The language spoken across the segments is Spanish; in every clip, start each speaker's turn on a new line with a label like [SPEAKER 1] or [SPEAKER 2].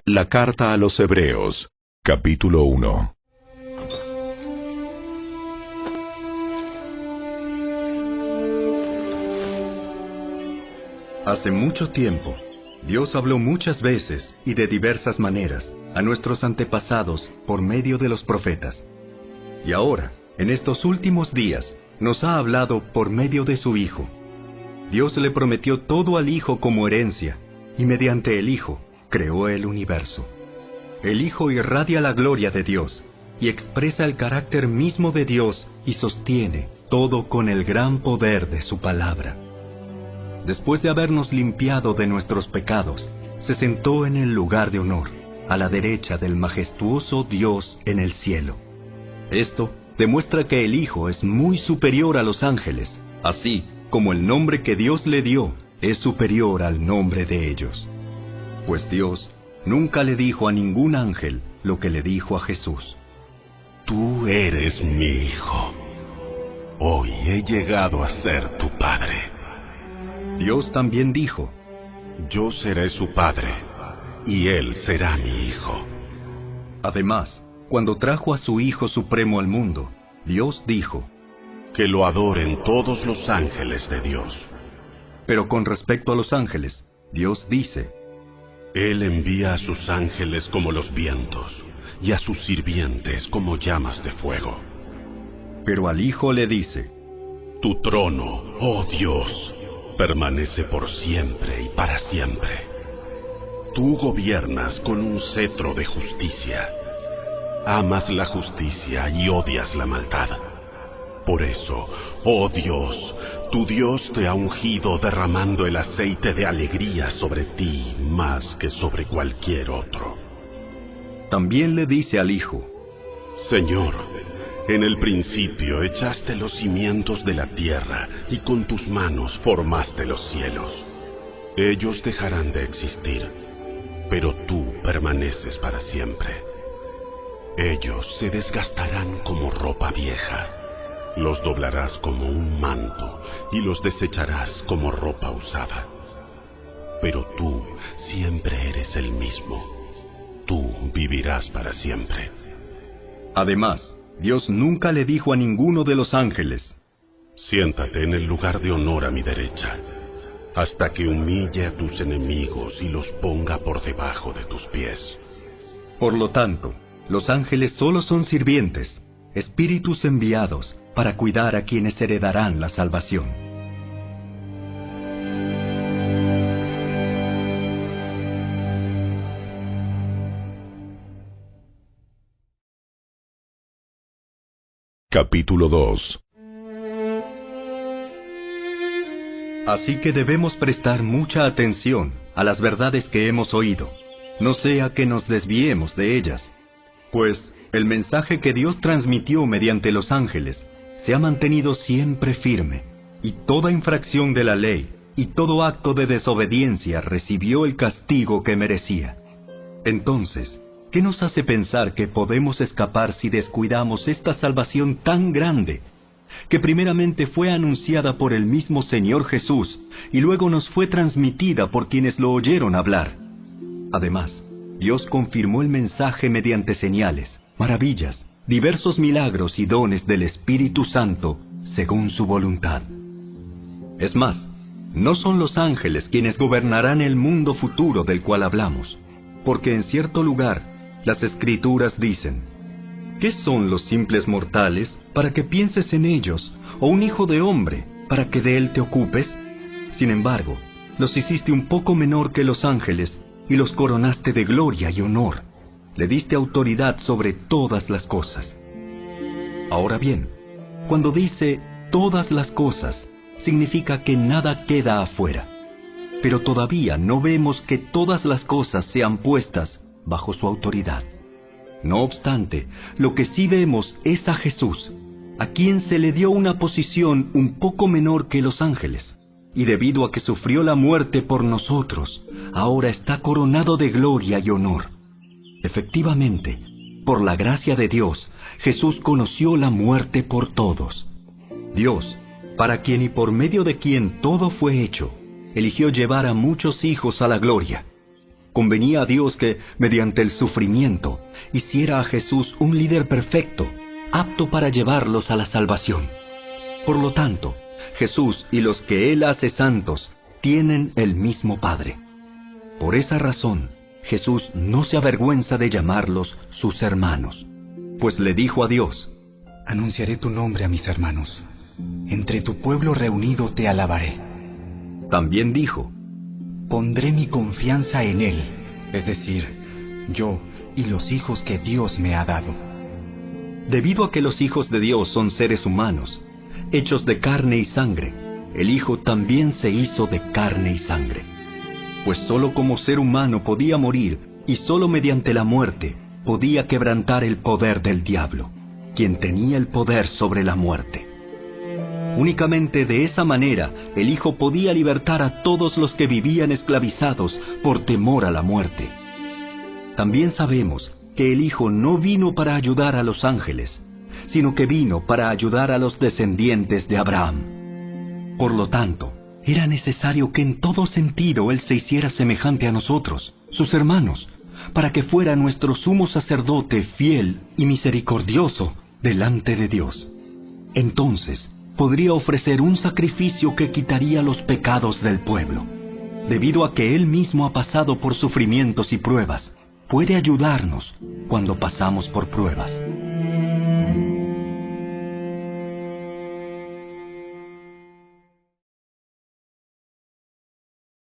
[SPEAKER 1] La carta a los Hebreos, capítulo 1.
[SPEAKER 2] Hace mucho tiempo, Dios habló muchas veces y de diversas maneras a nuestros antepasados por medio de los profetas. Y ahora, en estos últimos días, nos ha hablado por medio de su Hijo. Dios le prometió todo al Hijo como herencia, y mediante el Hijo creó el universo. El Hijo irradia la gloria de Dios, y expresa el carácter mismo de Dios y sostiene todo con el gran poder de su palabra. Después de habernos limpiado de nuestros pecados, se sentó en el lugar de honor, a la derecha del majestuoso Dios en el cielo. Esto demuestra que el Hijo es muy superior a los ángeles, así como el nombre que Dios le dio es superior al nombre de ellos. Pues Dios nunca le dijo a ningún ángel lo que le dijo a Jesús.
[SPEAKER 3] Tú eres mi Hijo. Hoy he llegado a ser tu Padre.
[SPEAKER 2] Dios también dijo,
[SPEAKER 3] yo seré su Padre, y él será mi Hijo.
[SPEAKER 2] Además, cuando trajo a su Hijo Supremo al mundo, Dios dijo,
[SPEAKER 3] que lo adoren todos los ángeles de Dios.
[SPEAKER 2] Pero con respecto a los ángeles, Dios dice,
[SPEAKER 3] Él envía a sus ángeles como los vientos, y a sus sirvientes como llamas de fuego.
[SPEAKER 2] Pero al Hijo le dice,
[SPEAKER 3] tu trono, oh Dios, permanece por siempre y para siempre. Tú gobiernas con un cetro de justicia. Amas la justicia y odias la maldad. Por eso, oh Dios, tu Dios te ha ungido derramando el aceite de alegría sobre ti más que sobre cualquier otro.
[SPEAKER 2] También le dice al Hijo,
[SPEAKER 3] Señor, en el principio echaste los cimientos de la tierra y con tus manos formaste los cielos. Ellos dejarán de existir, pero tú permaneces para siempre. Ellos se desgastarán como ropa vieja. Los doblarás como un manto y los desecharás como ropa usada. Pero tú siempre eres el mismo. Tú vivirás para siempre.
[SPEAKER 2] Además, Dios nunca le dijo a ninguno de los ángeles,
[SPEAKER 3] siéntate en el lugar de honor a mi derecha, hasta que humille a tus enemigos y los ponga por debajo de tus pies.
[SPEAKER 2] Por lo tanto, los ángeles solo son sirvientes, espíritus enviados para cuidar a quienes heredarán la salvación.
[SPEAKER 1] Capítulo 2.
[SPEAKER 2] Así que debemos prestar mucha atención a las verdades que hemos oído, no sea que nos desviemos de ellas, pues el mensaje que Dios transmitió mediante los ángeles se ha mantenido siempre firme, y toda infracción de la ley y todo acto de desobediencia recibió el castigo que merecía. Entonces, ¿qué nos hace pensar que podemos escapar si descuidamos esta salvación tan grande, que primeramente fue anunciada por el mismo Señor Jesús y luego nos fue transmitida por quienes lo oyeron hablar? Además, Dios confirmó el mensaje mediante señales, maravillas, diversos milagros y dones del Espíritu Santo, según su voluntad. Es más, no son los ángeles quienes gobernarán el mundo futuro del cual hablamos, porque en cierto lugar las Escrituras dicen, ¿qué son los simples mortales para que pienses en ellos, o un hijo de hombre para que de él te ocupes? Sin embargo, los hiciste un poco menor que los ángeles y los coronaste de gloria y honor. Le diste autoridad sobre todas las cosas. Ahora bien, cuando dice todas las cosas, significa que nada queda afuera. Pero todavía no vemos que todas las cosas sean puestas bajo su autoridad. No obstante, lo que sí vemos es a Jesús, a quien se le dio una posición un poco menor que los ángeles, y debido a que sufrió la muerte por nosotros, ahora está coronado de gloria y honor. Efectivamente, por la gracia de Dios, Jesús conoció la muerte por todos. Dios, para quien y por medio de quien todo fue hecho, eligió llevar a muchos hijos a la gloria. convenía a Dios que, mediante el sufrimiento, hiciera a Jesús un líder perfecto, apto para llevarlos a la salvación. Por lo tanto, Jesús y los que Él hace santos tienen el mismo Padre. Por esa razón, Jesús no se avergüenza de llamarlos sus hermanos, pues le dijo a Dios:
[SPEAKER 4] Anunciaré tu nombre a mis hermanos. Entre tu pueblo reunido te alabaré.
[SPEAKER 2] También dijo:
[SPEAKER 4] Pondré mi confianza en Él, es decir, yo y los hijos que Dios me ha dado.
[SPEAKER 2] Debido a que los hijos de Dios son seres humanos, hechos de carne y sangre, el Hijo también se hizo de carne y sangre. Pues sólo como ser humano podía morir, y sólo mediante la muerte podía quebrantar el poder del diablo, quien tenía el poder sobre la muerte. Únicamente de esa manera el Hijo podía libertar a todos los que vivían esclavizados por temor a la muerte. También sabemos que el Hijo no vino para ayudar a los ángeles, sino que vino para ayudar a los descendientes de Abraham. Por lo tanto, era necesario que en todo sentido Él se hiciera semejante a nosotros, sus hermanos, para que fuera nuestro sumo sacerdote fiel y misericordioso delante de Dios. Entonces, podría ofrecer un sacrificio que quitaría los pecados del pueblo. Debido a que Él mismo ha pasado por sufrimientos y pruebas, puede ayudarnos cuando pasamos por pruebas.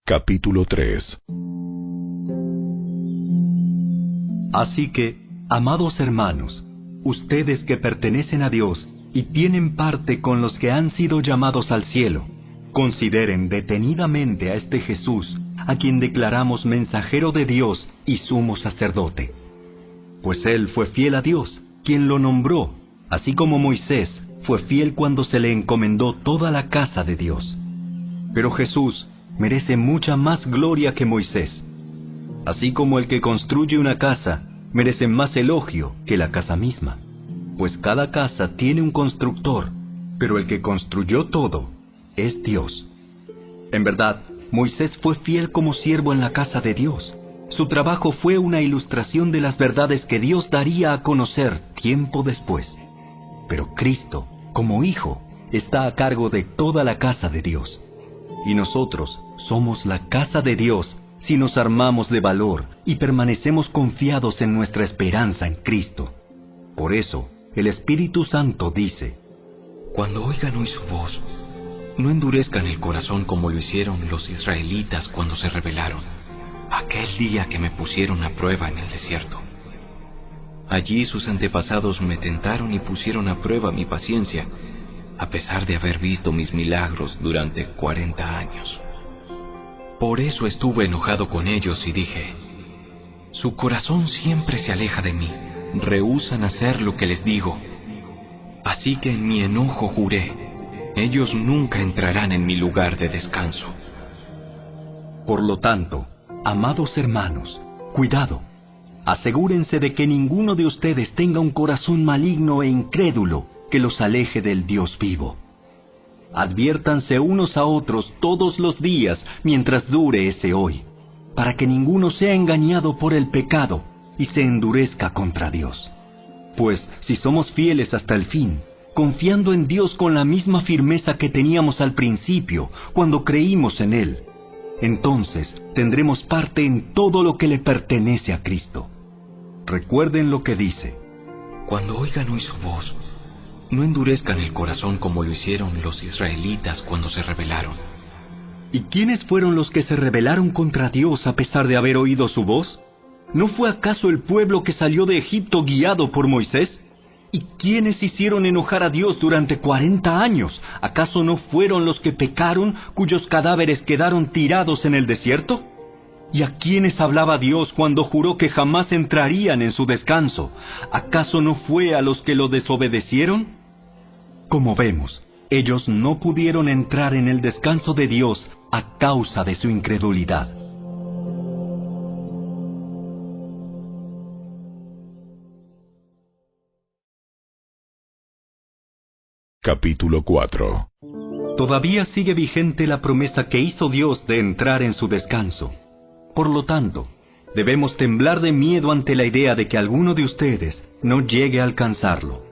[SPEAKER 1] Capítulo 3.
[SPEAKER 2] Así que, amados hermanos, ustedes que pertenecen a Dios y tienen parte con los que han sido llamados al cielo, consideren detenidamente a este Jesús, a quien declaramos mensajero de Dios y sumo sacerdote. Pues Él fue fiel a Dios, quien lo nombró, así como Moisés fue fiel cuando se le encomendó toda la casa de Dios. Pero Jesús merece mucha más gloria que Moisés. Así como el que construye una casa merece más elogio que la casa misma. Pues cada casa tiene un constructor, pero el que construyó todo es Dios. En verdad, Moisés fue fiel como siervo en la casa de Dios. Su trabajo fue una ilustración de las verdades que Dios daría a conocer tiempo después. Pero Cristo, como Hijo, está a cargo de toda la casa de Dios. Y nosotros somos la casa de Dios si nos armamos de valor y permanecemos confiados en nuestra esperanza en Cristo. Por eso, el Espíritu Santo dice:
[SPEAKER 5] Cuando oigan hoy su voz, no endurezcan el corazón como lo hicieron los israelitas cuando se rebelaron, aquel día que me pusieron a prueba en el desierto. Allí sus antepasados me tentaron y pusieron a prueba mi paciencia, a pesar de haber visto mis milagros durante 40 años. Por eso estuve enojado con ellos y dije: su corazón siempre se aleja de mí, rehúsan hacer lo que les digo. Así que en mi enojo juré: ellos nunca entrarán en mi lugar de descanso.
[SPEAKER 2] Por lo tanto, amados hermanos, cuidado. Asegúrense de que ninguno de ustedes tenga un corazón maligno e incrédulo que los aleje del Dios vivo. Adviértanse unos a otros todos los días mientras dure ese hoy, para que ninguno sea engañado por el pecado y se endurezca contra Dios. Pues si somos fieles hasta el fin, confiando en Dios con la misma firmeza que teníamos al principio, cuando creímos en Él, entonces tendremos parte en todo lo que le pertenece a Cristo. Recuerden lo que dice:
[SPEAKER 5] Cuando oigan hoy su voz, no endurezcan el corazón como lo hicieron los israelitas cuando se rebelaron.
[SPEAKER 2] ¿Y quiénes fueron los que se rebelaron contra Dios a pesar de haber oído su voz? ¿No fue acaso el pueblo que salió de Egipto guiado por Moisés? ¿Y quiénes hicieron enojar a Dios durante 40 años? ¿Acaso no fueron los que pecaron, cuyos cadáveres quedaron tirados en el desierto? ¿Y a quiénes hablaba Dios cuando juró que jamás entrarían en su descanso? ¿Acaso no fue a los que lo desobedecieron? Como vemos, ellos no pudieron entrar en el descanso de Dios a causa de su incredulidad.
[SPEAKER 1] Capítulo 4.
[SPEAKER 2] Todavía sigue vigente la promesa que hizo Dios de entrar en su descanso. Por lo tanto, debemos temblar de miedo ante la idea de que alguno de ustedes no llegue a alcanzarlo.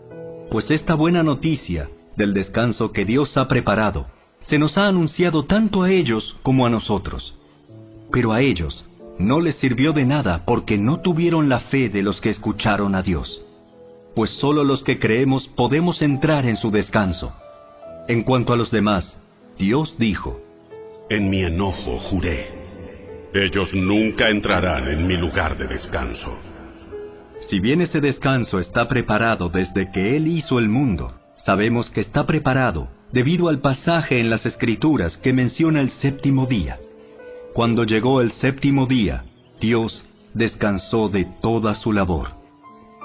[SPEAKER 2] Pues esta buena noticia del descanso que Dios ha preparado se nos ha anunciado tanto a ellos como a nosotros. Pero a ellos no les sirvió de nada porque no tuvieron la fe de los que escucharon a Dios. Pues solo los que creemos podemos entrar en su descanso. En cuanto a los demás, Dios dijo:
[SPEAKER 3] En mi enojo juré, ellos nunca entrarán en mi lugar de descanso.
[SPEAKER 2] Si bien ese descanso está preparado desde que Él hizo el mundo, sabemos que está preparado debido al pasaje en las Escrituras que menciona el séptimo día. Cuando llegó el séptimo día, Dios descansó de toda su labor.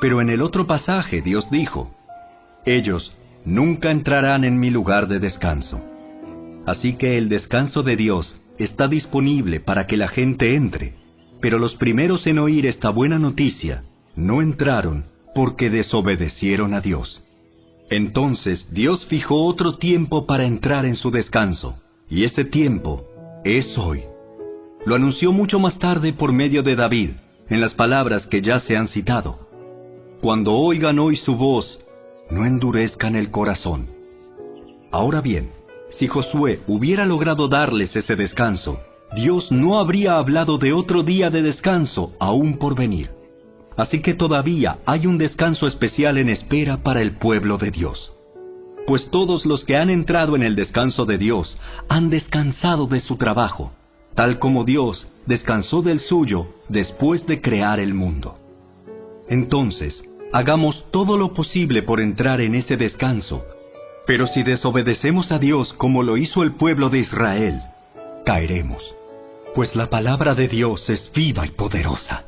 [SPEAKER 2] Pero en el otro pasaje Dios dijo: ellos nunca entrarán en mi lugar de descanso. Así que el descanso de Dios está disponible para que la gente entre, pero los primeros en oír esta buena noticia no entraron porque desobedecieron a Dios. Entonces Dios fijó otro tiempo para entrar en su descanso, y ese tiempo es hoy. Lo anunció mucho más tarde por medio de David, en las palabras que ya se han citado: cuando oigan hoy su voz, no endurezcan el corazón. Ahora bien, si Josué hubiera logrado darles ese descanso, Dios no habría hablado de otro día de descanso aún por venir. Así que todavía hay un descanso especial en espera para el pueblo de Dios. Pues todos los que han entrado en el descanso de Dios han descansado de su trabajo, tal como Dios descansó del suyo después de crear el mundo. Entonces, hagamos todo lo posible por entrar en ese descanso. Pero si desobedecemos a Dios como lo hizo el pueblo de Israel, caeremos. Pues la palabra de Dios es viva y poderosa.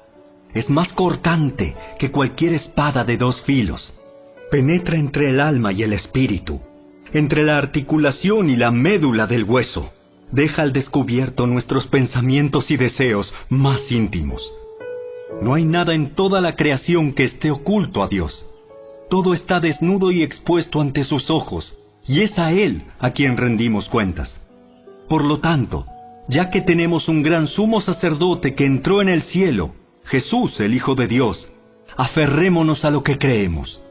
[SPEAKER 2] Es más cortante que cualquier espada de dos filos. Penetra entre el alma y el espíritu, entre la articulación y la médula del hueso. Deja al descubierto nuestros pensamientos y deseos más íntimos. No hay nada en toda la creación que esté oculto a Dios. Todo está desnudo y expuesto ante sus ojos, y es a Él a quien rendimos cuentas. Por lo tanto, ya que tenemos un gran sumo sacerdote que entró en el cielo, Jesús, el Hijo de Dios, aferrémonos a lo que creemos.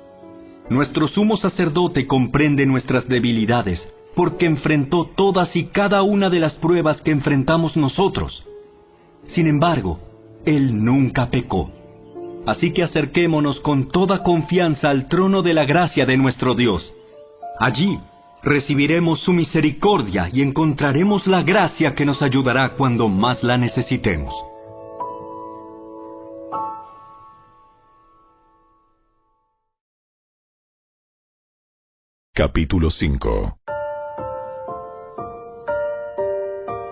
[SPEAKER 2] Nuestro sumo sacerdote comprende nuestras debilidades, porque enfrentó todas y cada una de las pruebas que enfrentamos nosotros. Sin embargo, Él nunca pecó. Así que acerquémonos con toda confianza al trono de la gracia de nuestro Dios. Allí recibiremos su misericordia y encontraremos la gracia que nos ayudará cuando más la necesitemos.
[SPEAKER 1] Capítulo 5.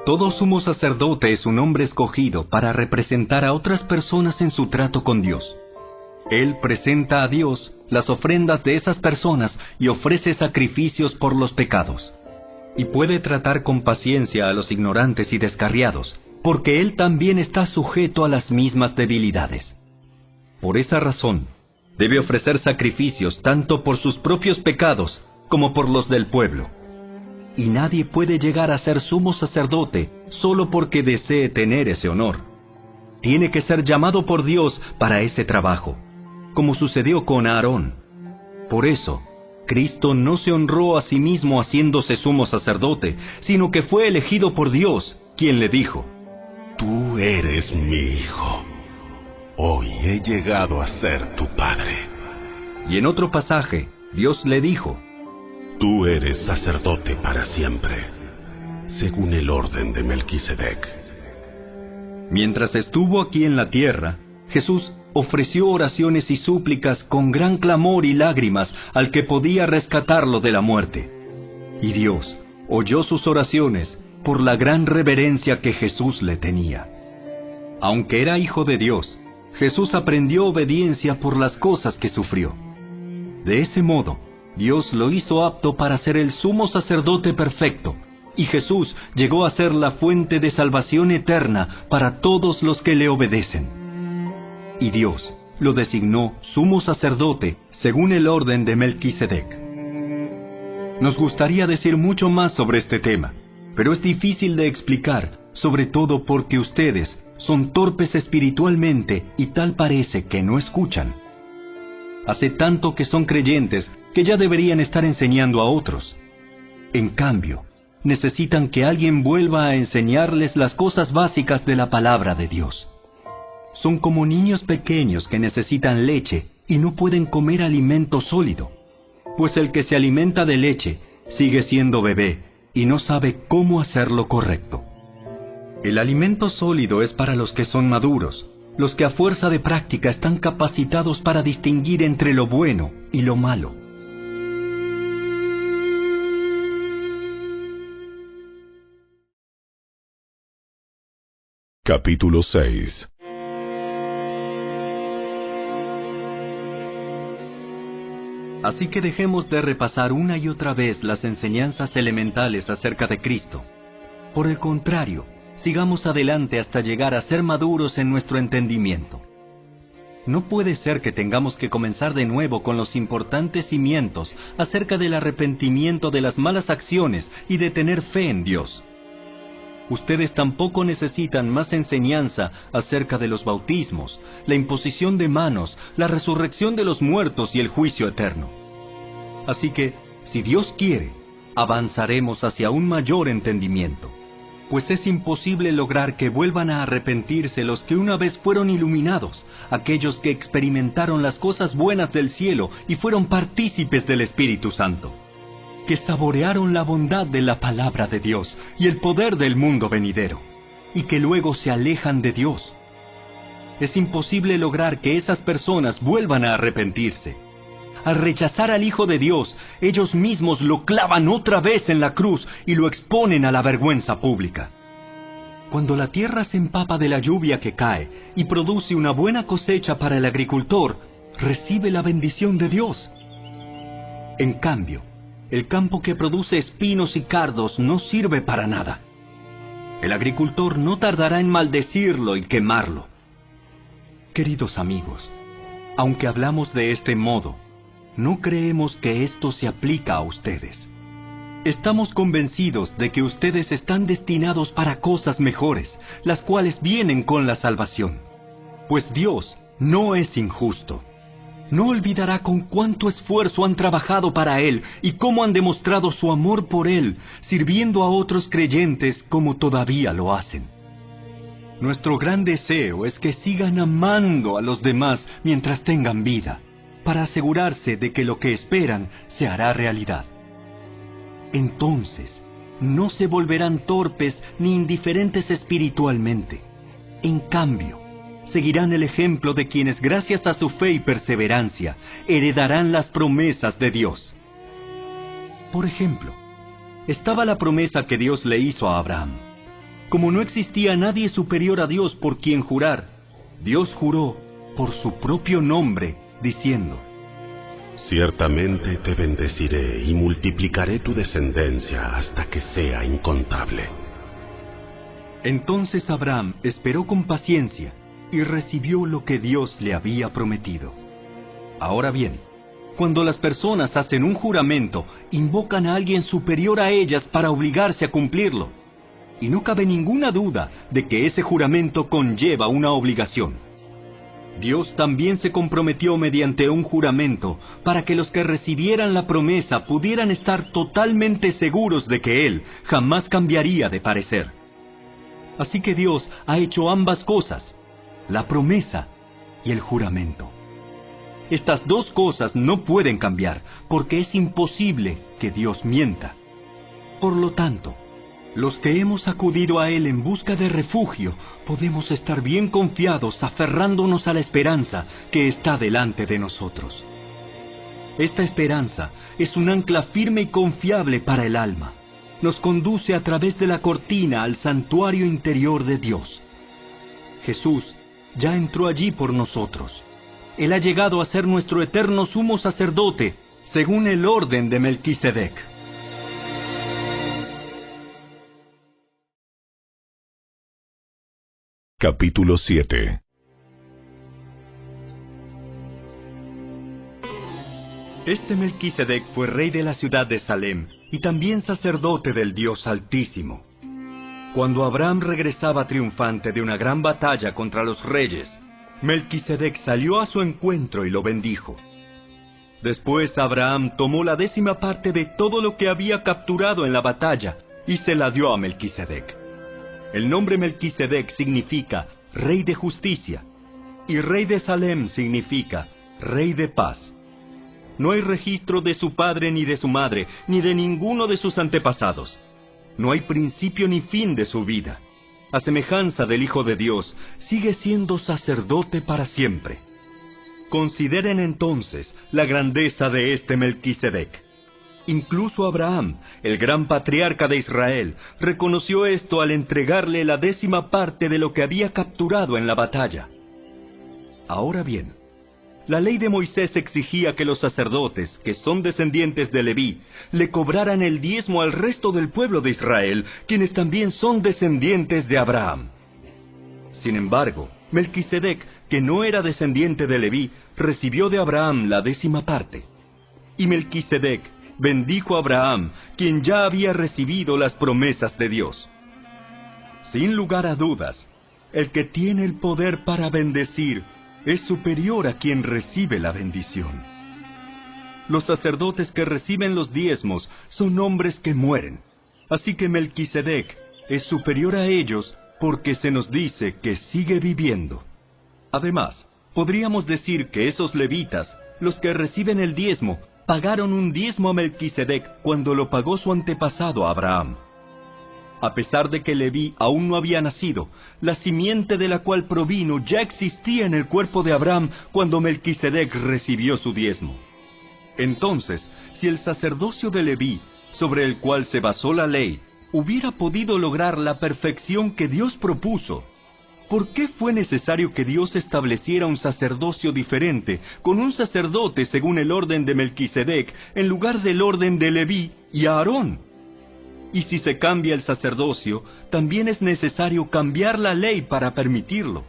[SPEAKER 2] Todo sumo sacerdote es un hombre escogido para representar a otras personas en su trato con Dios. Él presenta a Dios las ofrendas de esas personas y ofrece sacrificios por los pecados. Y puede tratar con paciencia a los ignorantes y descarriados, porque Él también está sujeto a las mismas debilidades. Por esa razón, debe ofrecer sacrificios tanto por sus propios pecados como por los del pueblo. Y nadie puede llegar a ser sumo sacerdote solo porque desee tener ese honor. Tiene que ser llamado por Dios para ese trabajo, como sucedió con Aarón. Por eso, Cristo no se honró a sí mismo haciéndose sumo sacerdote, sino que fue elegido por Dios, quien le dijo:
[SPEAKER 3] Tú eres mi hijo. Hoy he llegado a ser tu padre.
[SPEAKER 2] Y en otro pasaje, Dios le dijo:
[SPEAKER 3] Tú eres sacerdote para siempre, según el orden de Melquisedec.
[SPEAKER 2] Mientras estuvo aquí en la tierra, Jesús ofreció oraciones y súplicas con gran clamor y lágrimas al que podía rescatarlo de la muerte. Y Dios oyó sus oraciones por la gran reverencia que Jesús le tenía. Aunque era hijo de Dios, Jesús aprendió obediencia por las cosas que sufrió. De ese modo, Dios lo hizo apto para ser el sumo sacerdote perfecto, y Jesús llegó a ser la fuente de salvación eterna para todos los que le obedecen. Y Dios lo designó sumo sacerdote según el orden de Melquisedec. Nos gustaría decir mucho más sobre este tema, pero es difícil de explicar, sobre todo porque ustedes son torpes espiritualmente y tal parece que no escuchan. Hace tanto que son creyentes que ya deberían estar enseñando a otros. En cambio, necesitan que alguien vuelva a enseñarles las cosas básicas de la palabra de Dios. Son como niños pequeños que necesitan leche y no pueden comer alimento sólido, pues el que se alimenta de leche sigue siendo bebé y no sabe cómo hacer lo correcto. El alimento sólido es para los que son maduros, los que a fuerza de práctica están capacitados para distinguir entre lo bueno y lo malo.
[SPEAKER 1] Capítulo 6.
[SPEAKER 2] Así que dejemos de repasar una y otra vez las enseñanzas elementales acerca de Cristo. Por el contrario, sigamos adelante hasta llegar a ser maduros en nuestro entendimiento. No puede ser que tengamos que comenzar de nuevo con los importantes cimientos acerca del arrepentimiento de las malas acciones y de tener fe en Dios. Ustedes tampoco necesitan más enseñanza acerca de los bautismos, la imposición de manos, la resurrección de los muertos y el juicio eterno. Así que, si Dios quiere, avanzaremos hacia un mayor entendimiento, pues es imposible lograr que vuelvan a arrepentirse los que una vez fueron iluminados, aquellos que experimentaron las cosas buenas del cielo y fueron partícipes del Espíritu Santo, que saborearon la bondad de la palabra de Dios y el poder del mundo venidero, y que luego se alejan de Dios. Es imposible lograr que esas personas vuelvan a arrepentirse. Al rechazar al Hijo de Dios, ellos mismos lo clavan otra vez en la cruz y lo exponen a la vergüenza pública. Cuando la tierra se empapa de la lluvia que cae y produce una buena cosecha para el agricultor, recibe la bendición de Dios. En cambio, el campo que produce espinos y cardos no sirve para nada. El agricultor no tardará en maldecirlo y quemarlo. Queridos amigos, aunque hablamos de este modo, no creemos que esto se aplica a ustedes. Estamos convencidos de que ustedes están destinados para cosas mejores, las cuales vienen con la salvación. Pues Dios no es injusto. No olvidará con cuánto esfuerzo han trabajado para Él y cómo han demostrado su amor por Él, sirviendo a otros creyentes como todavía lo hacen. Nuestro gran deseo es que sigan amando a los demás mientras tengan vida, para asegurarse de que lo que esperan se hará realidad. Entonces, no se volverán torpes ni indiferentes espiritualmente. En cambio, seguirán el ejemplo de quienes, gracias a su fe y perseverancia, heredarán las promesas de Dios. Por ejemplo, estaba la promesa que Dios le hizo a Abraham. Como no existía nadie superior a Dios por quien jurar, Dios juró por su propio nombre, diciendo:
[SPEAKER 3] Ciertamente te bendeciré y multiplicaré tu descendencia hasta que sea incontable.
[SPEAKER 2] Entonces Abraham esperó con paciencia y recibió lo que Dios le había prometido. Ahora bien, cuando las personas hacen un juramento, invocan a alguien superior a ellas para obligarse a cumplirlo. Y no cabe ninguna duda de que ese juramento conlleva una obligación. Dios también se comprometió mediante un juramento para que los que recibieran la promesa pudieran estar totalmente seguros de que Él jamás cambiaría de parecer. Así que Dios ha hecho ambas cosas, la promesa y el juramento. Estas dos cosas no pueden cambiar, porque es imposible que Dios mienta. Por lo tanto, los que hemos acudido a Él en busca de refugio, podemos estar bien confiados aferrándonos a la esperanza que está delante de nosotros. Esta esperanza es un ancla firme y confiable para el alma. Nos conduce a través de la cortina al santuario interior de Dios. Jesús ya entró allí por nosotros. Él ha llegado a ser nuestro eterno sumo sacerdote, según el orden de Melquisedec.
[SPEAKER 1] Capítulo 7.
[SPEAKER 2] Este Melquisedec fue rey de la ciudad de Salem y también sacerdote del Dios Altísimo. Cuando Abraham regresaba triunfante de una gran batalla contra los reyes, Melquisedec salió a su encuentro y lo bendijo. Después Abraham tomó la 10ª parte de todo lo que había capturado en la batalla y se la dio a Melquisedec. El nombre Melquisedec significa Rey de Justicia, y Rey de Salem significa Rey de Paz. No hay registro de su padre ni de su madre, ni de ninguno de sus antepasados. No hay principio ni fin de su vida. A semejanza del Hijo de Dios, sigue siendo sacerdote para siempre. Consideren entonces la grandeza de este Melquisedec. Incluso Abraham, el gran patriarca de Israel, reconoció esto al entregarle la 10ª parte de lo que había capturado en la batalla. Ahora bien, la ley de Moisés exigía que los sacerdotes, que son descendientes de Leví, le cobraran el diezmo al resto del pueblo de Israel, quienes también son descendientes de Abraham. Sin embargo, Melquisedec, que no era descendiente de Leví, recibió de Abraham la 10ª parte. Y Melquisedec bendijo a Abraham, quien ya había recibido las promesas de Dios. Sin lugar a dudas, el que tiene el poder para bendecir es superior a quien recibe la bendición. Los sacerdotes que reciben los diezmos son hombres que mueren, así que Melquisedec es superior a ellos porque se nos dice que sigue viviendo. Además, podríamos decir que esos levitas, los que reciben el diezmo, pagaron un diezmo a Melquisedec cuando lo pagó su antepasado Abraham. A pesar de que Leví aún no había nacido, la simiente de la cual provino ya existía en el cuerpo de Abraham cuando Melquisedec recibió su diezmo. Entonces, si el sacerdocio de Leví, sobre el cual se basó la ley, hubiera podido lograr la perfección que Dios propuso, ¿por qué fue necesario que Dios estableciera un sacerdocio diferente, con un sacerdote según el orden de Melquisedec, en lugar del orden de Leví y Aarón? Y si se cambia el sacerdocio, también es necesario cambiar la ley para permitirlo.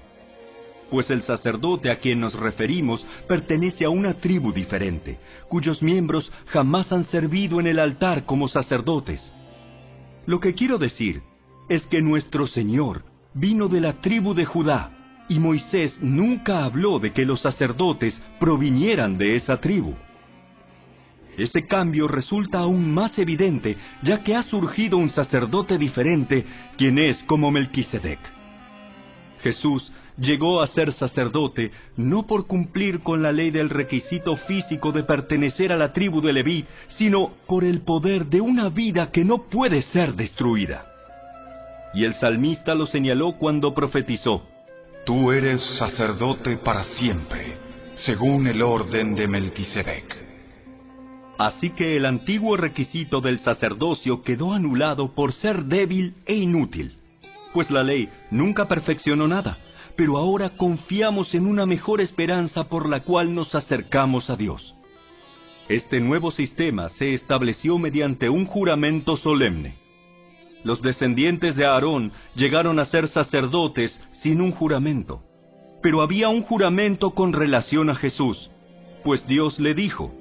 [SPEAKER 2] Pues el sacerdote a quien nos referimos pertenece a una tribu diferente, cuyos miembros jamás han servido en el altar como sacerdotes. Lo que quiero decir es que nuestro Señor vino de la tribu de Judá, y Moisés nunca habló de que los sacerdotes provinieran de esa tribu. Ese cambio resulta aún más evidente, ya que ha surgido un sacerdote diferente, quien es como Melquisedec. Jesús llegó a ser sacerdote no por cumplir con la ley del requisito físico de pertenecer a la tribu de Leví, sino por el poder de una vida que no puede ser destruida. Y el salmista lo señaló cuando profetizó:
[SPEAKER 4] Tú eres sacerdote para siempre, según el orden de Melquisedec.
[SPEAKER 2] Así que el antiguo requisito del sacerdocio quedó anulado por ser débil e inútil, pues la ley nunca perfeccionó nada, pero ahora confiamos en una mejor esperanza por la cual nos acercamos a Dios. Este nuevo sistema se estableció mediante un juramento solemne. Los descendientes de Aarón llegaron a ser sacerdotes sin un juramento, pero había un juramento con relación a Jesús, pues Dios le dijo: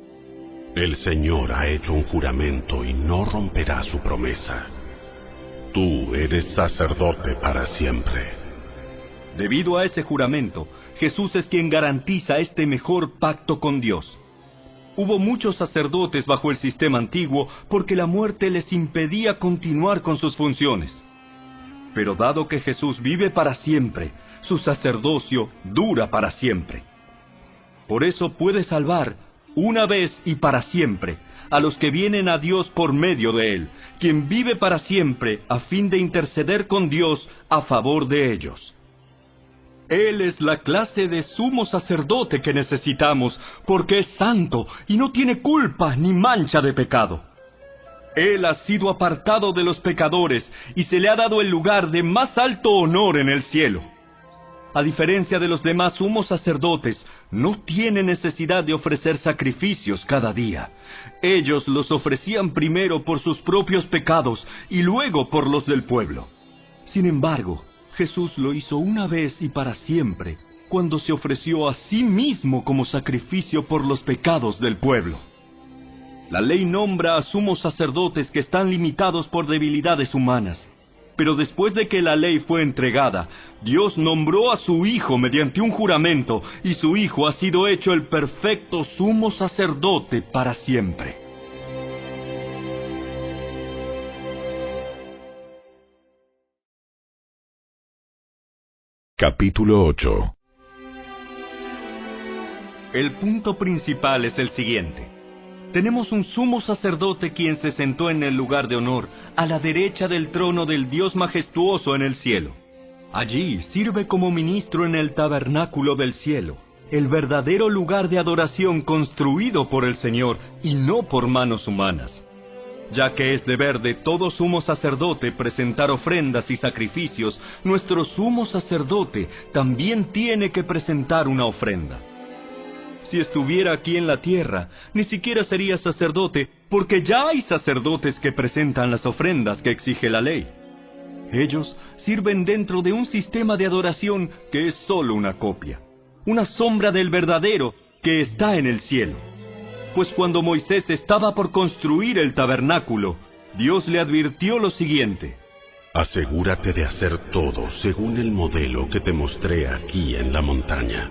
[SPEAKER 3] El Señor ha hecho un juramento y no romperá su promesa. Tú eres sacerdote para siempre.
[SPEAKER 2] Debido a ese juramento, Jesús es quien garantiza este mejor pacto con Dios. Hubo muchos sacerdotes bajo el sistema antiguo porque la muerte les impedía continuar con sus funciones. Pero dado que Jesús vive para siempre, su sacerdocio dura para siempre. Por eso puede salvar, una vez y para siempre, a los que vienen a Dios por medio de Él, quien vive para siempre a fin de interceder con Dios a favor de ellos. Él es la clase de sumo sacerdote que necesitamos, porque es santo y no tiene culpa ni mancha de pecado. Él ha sido apartado de los pecadores y se le ha dado el lugar de más alto honor en el cielo. A diferencia de los demás sumos sacerdotes, no tiene necesidad de ofrecer sacrificios cada día. Ellos los ofrecían primero por sus propios pecados y luego por los del pueblo. Sin embargo, Jesús lo hizo una vez y para siempre, cuando se ofreció a sí mismo como sacrificio por los pecados del pueblo. La ley nombra a sumos sacerdotes que están limitados por debilidades humanas. Pero después de que la ley fue entregada, Dios nombró a su Hijo mediante un juramento, y su Hijo ha sido hecho el perfecto sumo sacerdote para siempre.
[SPEAKER 1] Capítulo 8.
[SPEAKER 2] El punto principal es el siguiente. Tenemos un sumo sacerdote quien se sentó en el lugar de honor, a la derecha del trono del Dios majestuoso en el cielo. Allí sirve como ministro en el tabernáculo del cielo, el verdadero lugar de adoración construido por el Señor y no por manos humanas. Ya que es deber de todo sumo sacerdote presentar ofrendas y sacrificios, nuestro sumo sacerdote también tiene que presentar una ofrenda. Si estuviera aquí en la tierra, ni siquiera sería sacerdote, porque ya hay sacerdotes que presentan las ofrendas que exige la ley. Ellos sirven dentro de un sistema de adoración que es solo una copia, una sombra del verdadero que está en el cielo. Pues cuando Moisés estaba por construir el tabernáculo, Dios le advirtió lo siguiente:
[SPEAKER 3] asegúrate de hacer todo según el modelo que te mostré aquí en la montaña.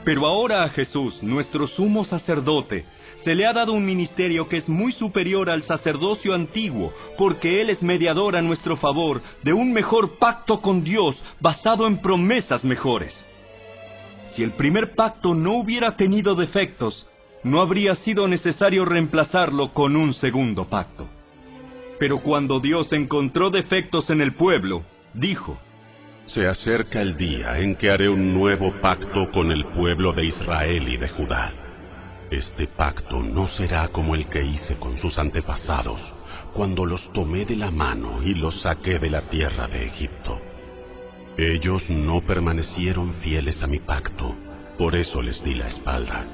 [SPEAKER 2] Pero ahora a Jesús, nuestro sumo sacerdote, se le ha dado un ministerio que es muy superior al sacerdocio antiguo, porque Él es mediador a nuestro favor de un mejor pacto con Dios basado en promesas mejores. Si el primer pacto no hubiera tenido defectos, no habría sido necesario reemplazarlo con un segundo pacto. Pero cuando Dios encontró defectos en el pueblo, dijo:
[SPEAKER 3] se acerca el día en que haré un nuevo pacto con el pueblo de Israel y de Judá. Este pacto no será como el que hice con sus antepasados, cuando los tomé de la mano y los saqué de la tierra de Egipto. Ellos no permanecieron fieles a mi pacto, por eso les di la espalda.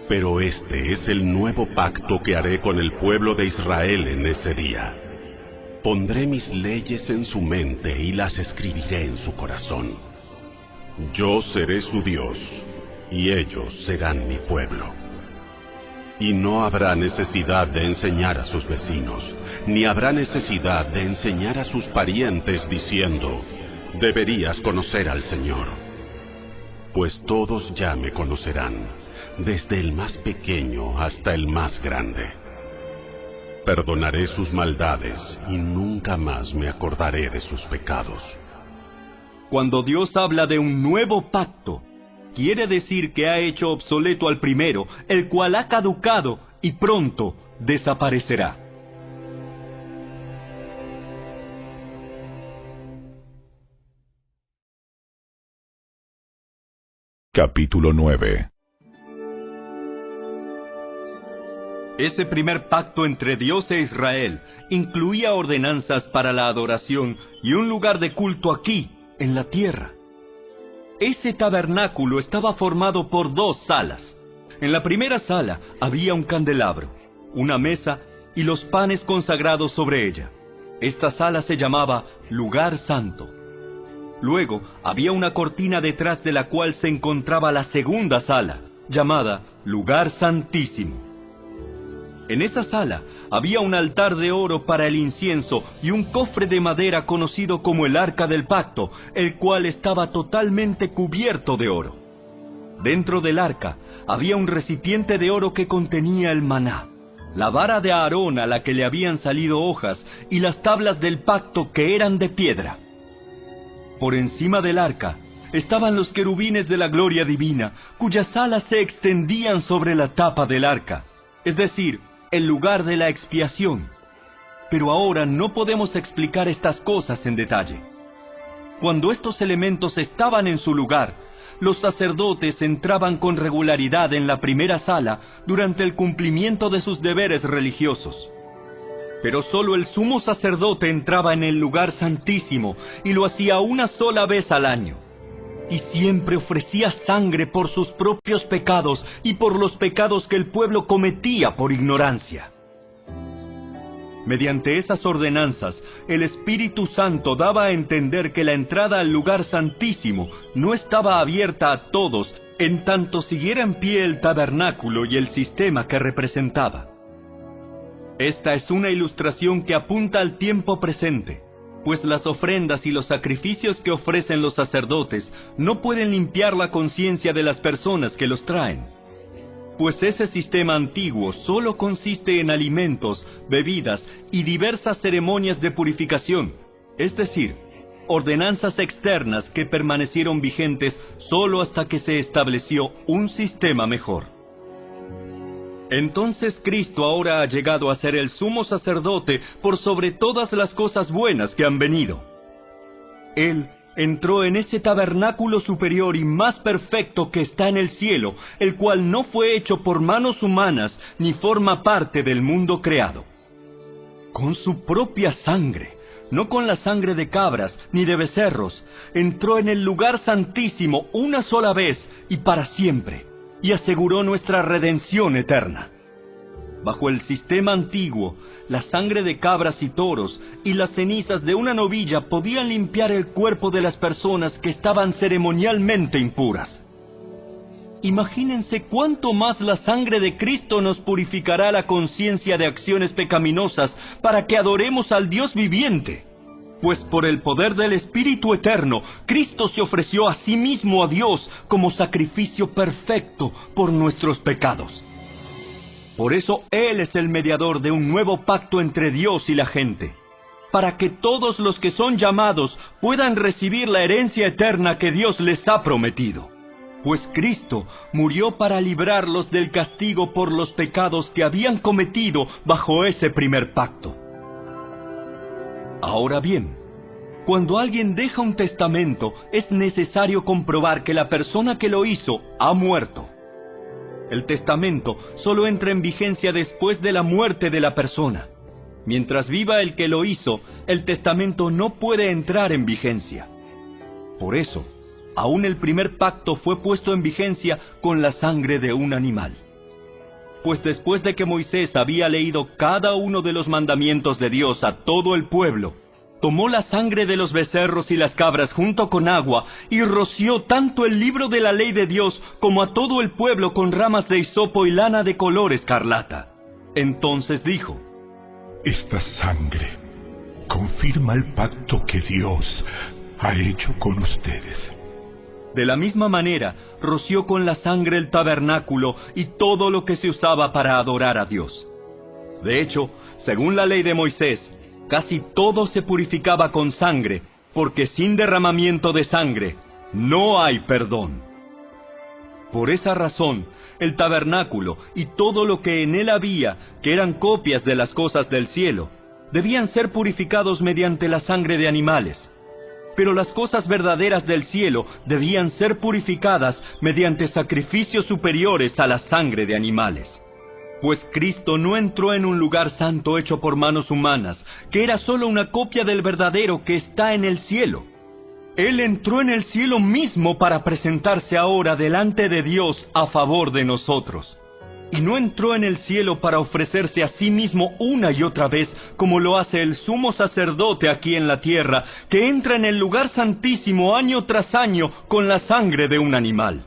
[SPEAKER 3] Pero este es el nuevo pacto que haré con el pueblo de Israel en ese día. Pondré mis leyes en su mente y las escribiré en su corazón. Yo seré su Dios, y ellos serán mi pueblo. Y no habrá necesidad de enseñar a sus vecinos, ni habrá necesidad de enseñar a sus parientes diciendo: deberías conocer al Señor. Pues todos ya me conocerán, desde el más pequeño hasta el más grande. Perdonaré sus maldades y nunca más me acordaré de sus pecados.
[SPEAKER 2] Cuando Dios habla de un nuevo pacto, quiere decir que ha hecho obsoleto al primero, el cual ha caducado y pronto desaparecerá.
[SPEAKER 1] Capítulo 9.
[SPEAKER 2] Ese primer pacto entre Dios e Israel incluía ordenanzas para la adoración y un lugar de culto aquí, en la tierra. Ese tabernáculo estaba formado por 2 salas. En la primera sala había un candelabro, una mesa y los panes consagrados sobre ella. Esta sala se llamaba Lugar Santo. Luego había una cortina detrás de la cual se encontraba la segunda sala, llamada Lugar Santísimo. En esa sala había un altar de oro para el incienso y un cofre de madera conocido como el Arca del Pacto, el cual estaba totalmente cubierto de oro. Dentro del arca había un recipiente de oro que contenía el maná, la vara de Aarón a la que le habían salido hojas y las tablas del pacto que eran de piedra. Por encima del arca estaban los querubines de la gloria divina, cuyas alas se extendían sobre la tapa del arca, es decir, el lugar de la expiación. Pero ahora no podemos explicar estas cosas en detalle. Cuando estos elementos estaban en su lugar, los sacerdotes entraban con regularidad en la primera sala durante el cumplimiento de sus deberes religiosos. Pero solo el sumo sacerdote entraba en el lugar santísimo y lo hacía una sola vez al año. Y siempre ofrecía sangre por sus propios pecados y por los pecados que el pueblo cometía por ignorancia. Mediante esas ordenanzas, el Espíritu Santo daba a entender que la entrada al lugar santísimo no estaba abierta a todos, en tanto siguiera en pie el tabernáculo y el sistema que representaba. Esta es una ilustración que apunta al tiempo presente. pues las ofrendas y los sacrificios que ofrecen los sacerdotes no pueden limpiar la conciencia de las personas que los traen. Pues ese sistema antiguo solo consiste en alimentos, bebidas y diversas ceremonias de purificación, es decir, ordenanzas externas que permanecieron vigentes solo hasta que se estableció un sistema mejor. Entonces Cristo ahora ha llegado a ser el sumo sacerdote por sobre todas las cosas buenas que han venido. Él entró en ese tabernáculo superior y más perfecto que está en el cielo, el cual no fue hecho por manos humanas ni forma parte del mundo creado. Con su propia sangre, no con la sangre de cabras ni de becerros, entró en el lugar santísimo una sola vez y para siempre, y aseguró nuestra redención eterna. Bajo el sistema antiguo, la sangre de cabras y toros y las cenizas de una novilla podían limpiar el cuerpo de las personas que estaban ceremonialmente impuras. Imagínense cuánto más la sangre de Cristo nos purificará la conciencia de acciones pecaminosas para que adoremos al Dios viviente. Pues por el poder del Espíritu Eterno, Cristo se ofreció a sí mismo a Dios como sacrificio perfecto por nuestros pecados. Por eso Él es el mediador de un nuevo pacto entre Dios y la gente, para que todos los que son llamados puedan recibir la herencia eterna que Dios les ha prometido. Pues Cristo murió para librarlos del castigo por los pecados que habían cometido bajo ese primer pacto. Ahora bien, cuando alguien deja un testamento, es necesario comprobar que la persona que lo hizo ha muerto. El testamento solo entra en vigencia después de la muerte de la persona. Mientras viva el que lo hizo, el testamento no puede entrar en vigencia. Por eso, aún el primer pacto fue puesto en vigencia con la sangre de un animal. Pues después de que Moisés había leído cada uno de los mandamientos de Dios a todo el pueblo, tomó la sangre de los becerros y las cabras junto con agua y roció tanto el libro de la ley de Dios como a todo el pueblo con ramas de hisopo y lana de color escarlata. Entonces dijo:
[SPEAKER 1] Esta sangre confirma el pacto que Dios ha hecho con ustedes.
[SPEAKER 2] De la misma manera, roció con la sangre el tabernáculo y todo lo que se usaba para adorar a Dios. De hecho, según la ley de Moisés, casi todo se purificaba con sangre, porque sin derramamiento de sangre no hay perdón. Por esa razón, el tabernáculo y todo lo que en él había, que eran copias de las cosas del cielo, debían ser purificados mediante la sangre de animales. Pero las cosas verdaderas del cielo debían ser purificadas mediante sacrificios superiores a la sangre de animales. Pues Cristo no entró en un lugar santo hecho por manos humanas, que era solo una copia del verdadero que está en el cielo. Él entró en el cielo mismo para presentarse ahora delante de Dios a favor de nosotros. Y no entró en el cielo para ofrecerse a sí mismo una y otra vez, como lo hace el sumo sacerdote aquí en la tierra, que entra en el lugar santísimo año tras año con la sangre de un animal.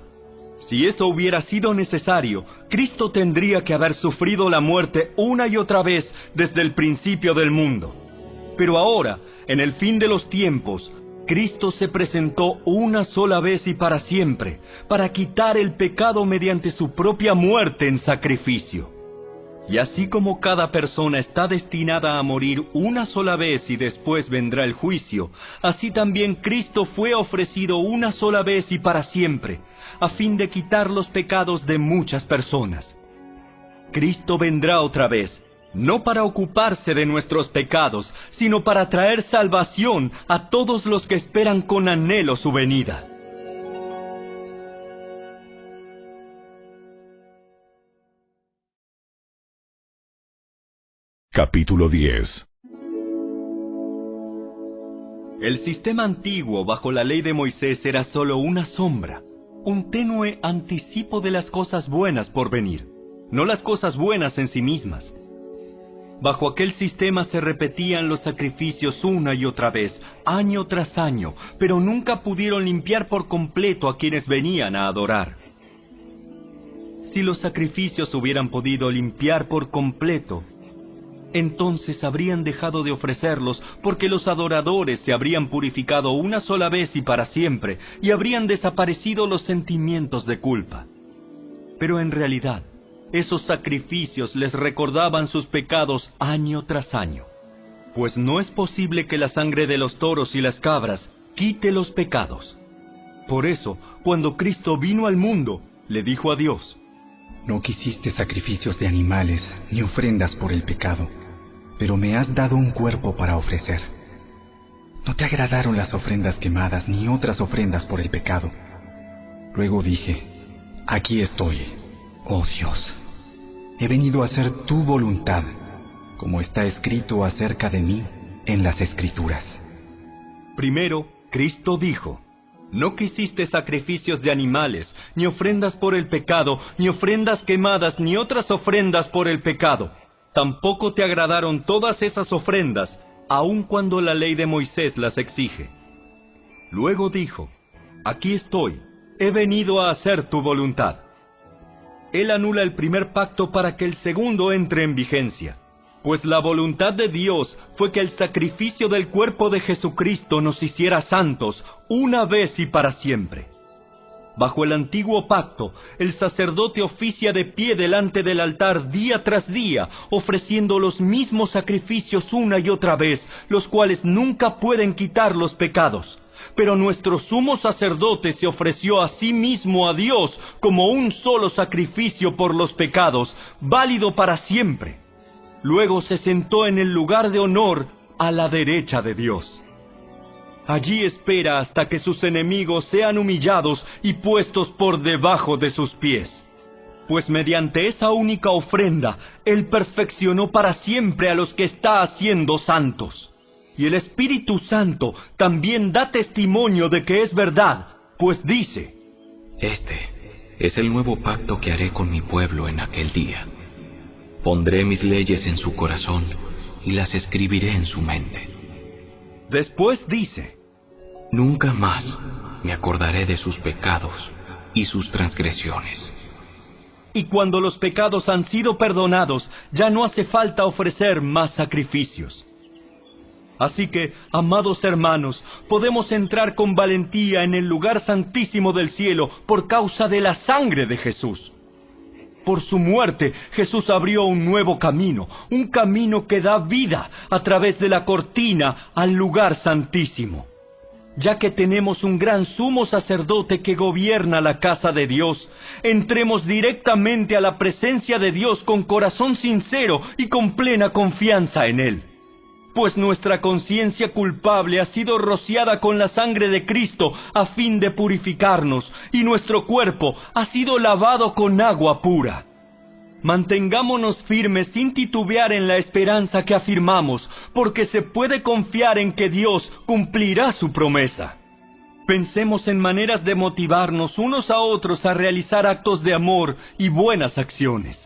[SPEAKER 2] Si eso hubiera sido necesario, Cristo tendría que haber sufrido la muerte una y otra vez desde el principio del mundo. Pero ahora, en el fin de los tiempos, Cristo se presentó una sola vez y para siempre, para quitar el pecado mediante su propia muerte en sacrificio. Y así como cada persona está destinada a morir una sola vez y después vendrá el juicio, así también Cristo fue ofrecido una sola vez y para siempre, a fin de quitar los pecados de muchas personas. Cristo vendrá otra vez, no para ocuparse de nuestros pecados, sino para traer salvación a todos los que esperan con anhelo su venida.
[SPEAKER 1] Capítulo 10.
[SPEAKER 2] El sistema antiguo bajo la ley de Moisés era solo una sombra, un tenue anticipo de las cosas buenas por venir, no las cosas buenas en sí mismas. Bajo aquel sistema se repetían los sacrificios una y otra vez, año tras año, pero nunca pudieron limpiar por completo a quienes venían a adorar. Si los sacrificios hubieran podido limpiar por completo, entonces habrían dejado de ofrecerlos, porque los adoradores se habrían purificado una sola vez y para siempre, y habrían desaparecido los sentimientos de culpa. Pero en realidad, esos sacrificios les recordaban sus pecados año tras año, pues no es posible que la sangre de los toros y las cabras quite los pecados. Por eso, cuando Cristo vino al mundo, le dijo a Dios:
[SPEAKER 4] No quisiste sacrificios de animales ni ofrendas por el pecado, pero me has dado un cuerpo para ofrecer. No te agradaron las ofrendas quemadas ni otras ofrendas por el pecado. Luego dije: Aquí estoy, oh Dios. He venido a hacer tu voluntad, como está escrito acerca de mí en las Escrituras.
[SPEAKER 2] Primero, Cristo dijo: No quisiste sacrificios de animales, ni ofrendas por el pecado, ni ofrendas quemadas, ni otras ofrendas por el pecado. Tampoco te agradaron todas esas ofrendas, aun cuando la ley de Moisés las exige. Luego dijo: Aquí estoy, he venido a hacer tu voluntad. Él anula el primer pacto para que el segundo entre en vigencia, pues la voluntad de Dios fue que el sacrificio del cuerpo de Jesucristo nos hiciera santos una vez y para siempre. Bajo el antiguo pacto, el sacerdote oficia de pie delante del altar día tras día, ofreciendo los mismos sacrificios una y otra vez, los cuales nunca pueden quitar los pecados. Pero nuestro sumo sacerdote se ofreció a sí mismo a Dios como un solo sacrificio por los pecados, válido para siempre. Luego se sentó en el lugar de honor a la derecha de Dios. Allí espera hasta que sus enemigos sean humillados y puestos por debajo de sus pies. Pues mediante esa única ofrenda, Él perfeccionó para siempre a los que está haciendo santos. Y el Espíritu Santo también da testimonio de que es verdad, pues dice:
[SPEAKER 5] Este es el nuevo pacto que haré con mi pueblo en aquel día. Pondré mis leyes en su corazón y las escribiré en su mente.
[SPEAKER 2] Después dice:
[SPEAKER 5] Nunca más me acordaré de sus pecados y sus transgresiones.
[SPEAKER 2] Y cuando los pecados han sido perdonados, ya no hace falta ofrecer más sacrificios. Así que, amados hermanos, podemos entrar con valentía en el lugar santísimo del cielo por causa de la sangre de Jesús. Por su muerte, Jesús abrió un nuevo camino, un camino que da vida a través de la cortina al lugar santísimo. Ya que tenemos un gran sumo sacerdote que gobierna la casa de Dios, entremos directamente a la presencia de Dios con corazón sincero y con plena confianza en Él. Pues nuestra conciencia culpable ha sido rociada con la sangre de Cristo a fin de purificarnos, y nuestro cuerpo ha sido lavado con agua pura. Mantengámonos firmes sin titubear en la esperanza que afirmamos, porque se puede confiar en que Dios cumplirá su promesa. Pensemos en maneras de motivarnos unos a otros a realizar actos de amor y buenas acciones.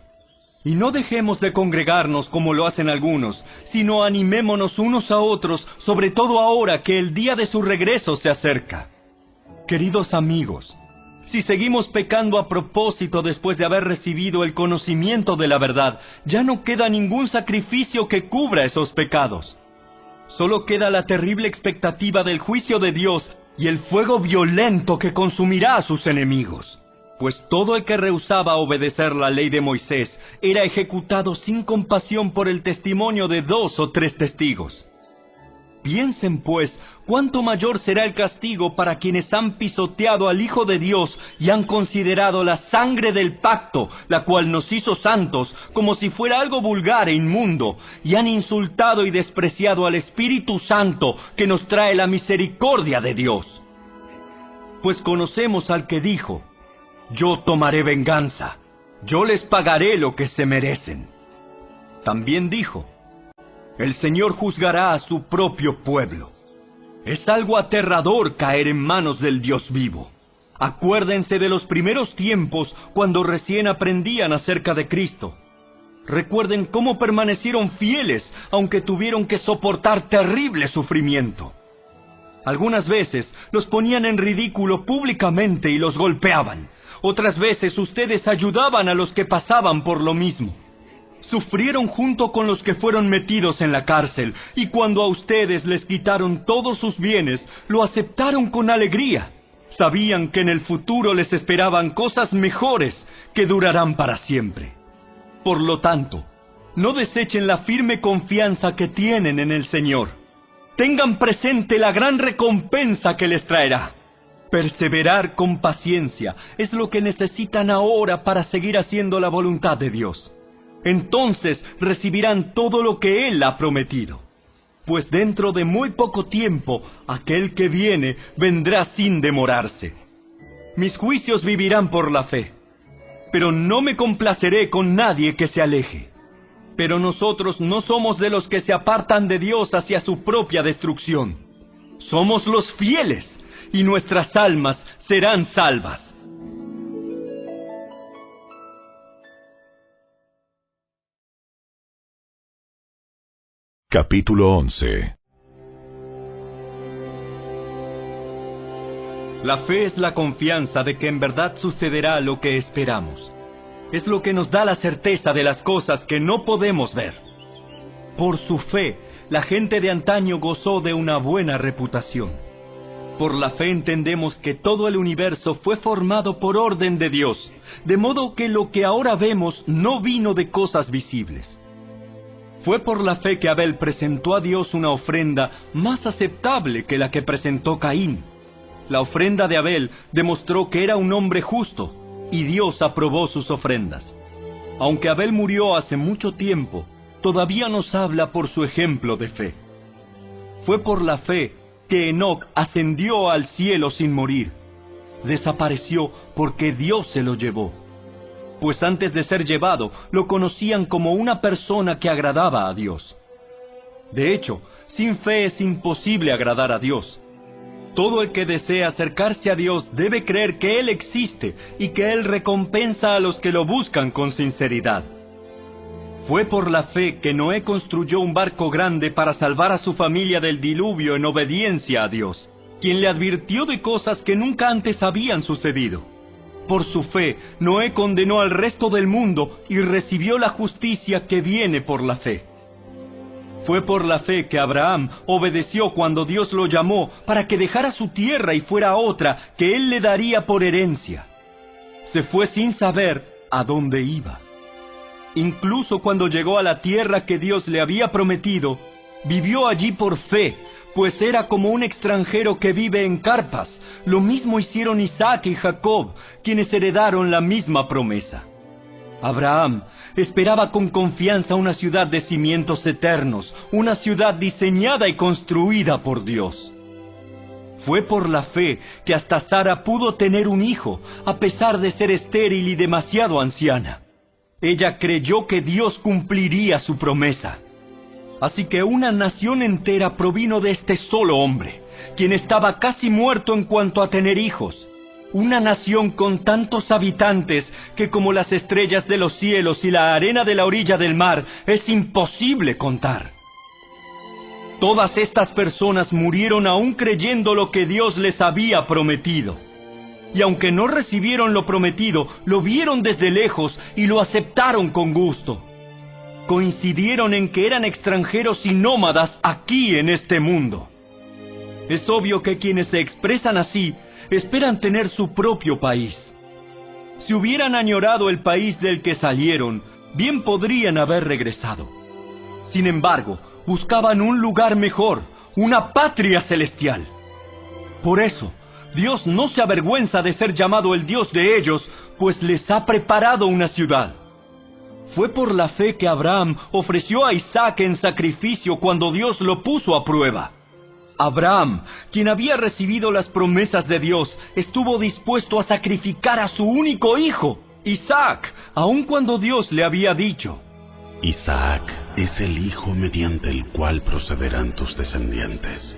[SPEAKER 2] Y no dejemos de congregarnos como lo hacen algunos, sino animémonos unos a otros, sobre todo ahora que el día de su regreso se acerca. Queridos amigos, si seguimos pecando a propósito después de haber recibido el conocimiento de la verdad, ya no queda ningún sacrificio que cubra esos pecados. Solo queda la terrible expectativa del juicio de Dios y el fuego violento que consumirá a sus enemigos. Pues todo el que rehusaba obedecer la ley de Moisés era ejecutado sin compasión por el testimonio de 2 o 3 testigos. Piensen, pues, cuánto mayor será el castigo para quienes han pisoteado al Hijo de Dios y han considerado la sangre del pacto, la cual nos hizo santos, como si fuera algo vulgar e inmundo, y han insultado y despreciado al Espíritu Santo que nos trae la misericordia de Dios. Pues conocemos al que dijo: Yo tomaré venganza, yo les pagaré lo que se merecen. También dijo: El Señor juzgará a su propio pueblo. Es algo aterrador caer en manos del Dios vivo. Acuérdense de los primeros tiempos cuando recién aprendían acerca de Cristo. Recuerden cómo permanecieron fieles aunque tuvieron que soportar terrible sufrimiento. Algunas veces los ponían en ridículo públicamente y los golpeaban. Otras veces ustedes ayudaban a los que pasaban por lo mismo. sufrieron junto con los que fueron metidos en la cárcel, y cuando a ustedes les quitaron todos sus bienes, lo aceptaron con alegría. Sabían que en el futuro les esperaban cosas mejores que durarán para siempre. Por lo tanto, no desechen la firme confianza que tienen en el Señor. Tengan presente la gran recompensa que les traerá. Perseverar con paciencia es lo que necesitan ahora para seguir haciendo la voluntad de Dios. Entonces recibirán todo lo que Él ha prometido. Pues dentro de muy poco tiempo, aquel que viene vendrá sin demorarse. Mis juicios vivirán por la fe, pero no me complaceré con nadie que se aleje. Pero nosotros no somos de los que se apartan de Dios hacia su propia destrucción. Somos los fieles, y nuestras almas serán salvas.
[SPEAKER 1] Capítulo 11.
[SPEAKER 2] La fe es la confianza de que en verdad sucederá lo que esperamos. Es lo que nos da la certeza de las cosas que no podemos ver. Por su fe, la gente de antaño gozó de una buena reputación. Por la fe entendemos que todo el universo fue formado por orden de Dios, de modo que lo que ahora vemos no vino de cosas visibles. Fue por la fe que Abel presentó a Dios una ofrenda más aceptable que la que presentó Caín. La ofrenda de Abel demostró que era un hombre justo, y Dios aprobó sus ofrendas. Aunque Abel murió hace mucho tiempo, todavía nos habla por su ejemplo de fe. Fue por la fe que Enoc ascendió al cielo sin morir. Desapareció porque Dios se lo llevó. Pues antes de ser llevado, lo conocían como una persona que agradaba a Dios. De hecho, sin fe es imposible agradar a Dios. Todo el que desea acercarse a Dios debe creer que Él existe y que Él recompensa a los que lo buscan con sinceridad. Fue por la fe que Noé construyó un barco grande para salvar a su familia del diluvio en obediencia a Dios, quien le advirtió de cosas que nunca antes habían sucedido. Por su fe, Noé condenó al resto del mundo y recibió la justicia que viene por la fe. Fue por la fe que Abraham obedeció cuando Dios lo llamó para que dejara su tierra y fuera a otra que él le daría por herencia. Se fue sin saber a dónde iba. Incluso cuando llegó a la tierra que Dios le había prometido, vivió allí por fe, pues era como un extranjero que vive en carpas. Lo mismo hicieron Isaac y Jacob, quienes heredaron la misma promesa. Abraham esperaba con confianza una ciudad de cimientos eternos, una ciudad diseñada y construida por Dios. Fue por la fe que hasta Sara pudo tener un hijo, a pesar de ser estéril y demasiado anciana. Ella creyó que Dios cumpliría su promesa. Así que una nación entera provino de este solo hombre, quien estaba casi muerto en cuanto a tener hijos. Una nación con tantos habitantes que como las estrellas de los cielos y la arena de la orilla del mar es imposible contar. Todas estas personas murieron aún creyendo lo que Dios les había prometido. Y aunque no recibieron lo prometido, lo vieron desde lejos y lo aceptaron con gusto. Coincidieron en que eran extranjeros y nómadas aquí en este mundo. Es obvio que quienes se expresan así esperan tener su propio país. Si hubieran añorado el país del que salieron, bien podrían haber regresado. Sin embargo, buscaban un lugar mejor, una patria celestial. Por eso, Dios no se avergüenza de ser llamado el Dios de ellos, pues les ha preparado una ciudad. Fue por la fe que Abraham ofreció a Isaac en sacrificio cuando Dios lo puso a prueba. Abraham, quien había recibido las promesas de Dios, estuvo dispuesto a sacrificar a su único hijo, Isaac, aun cuando Dios le había dicho:
[SPEAKER 3] Isaac es el hijo mediante el cual procederán tus descendientes.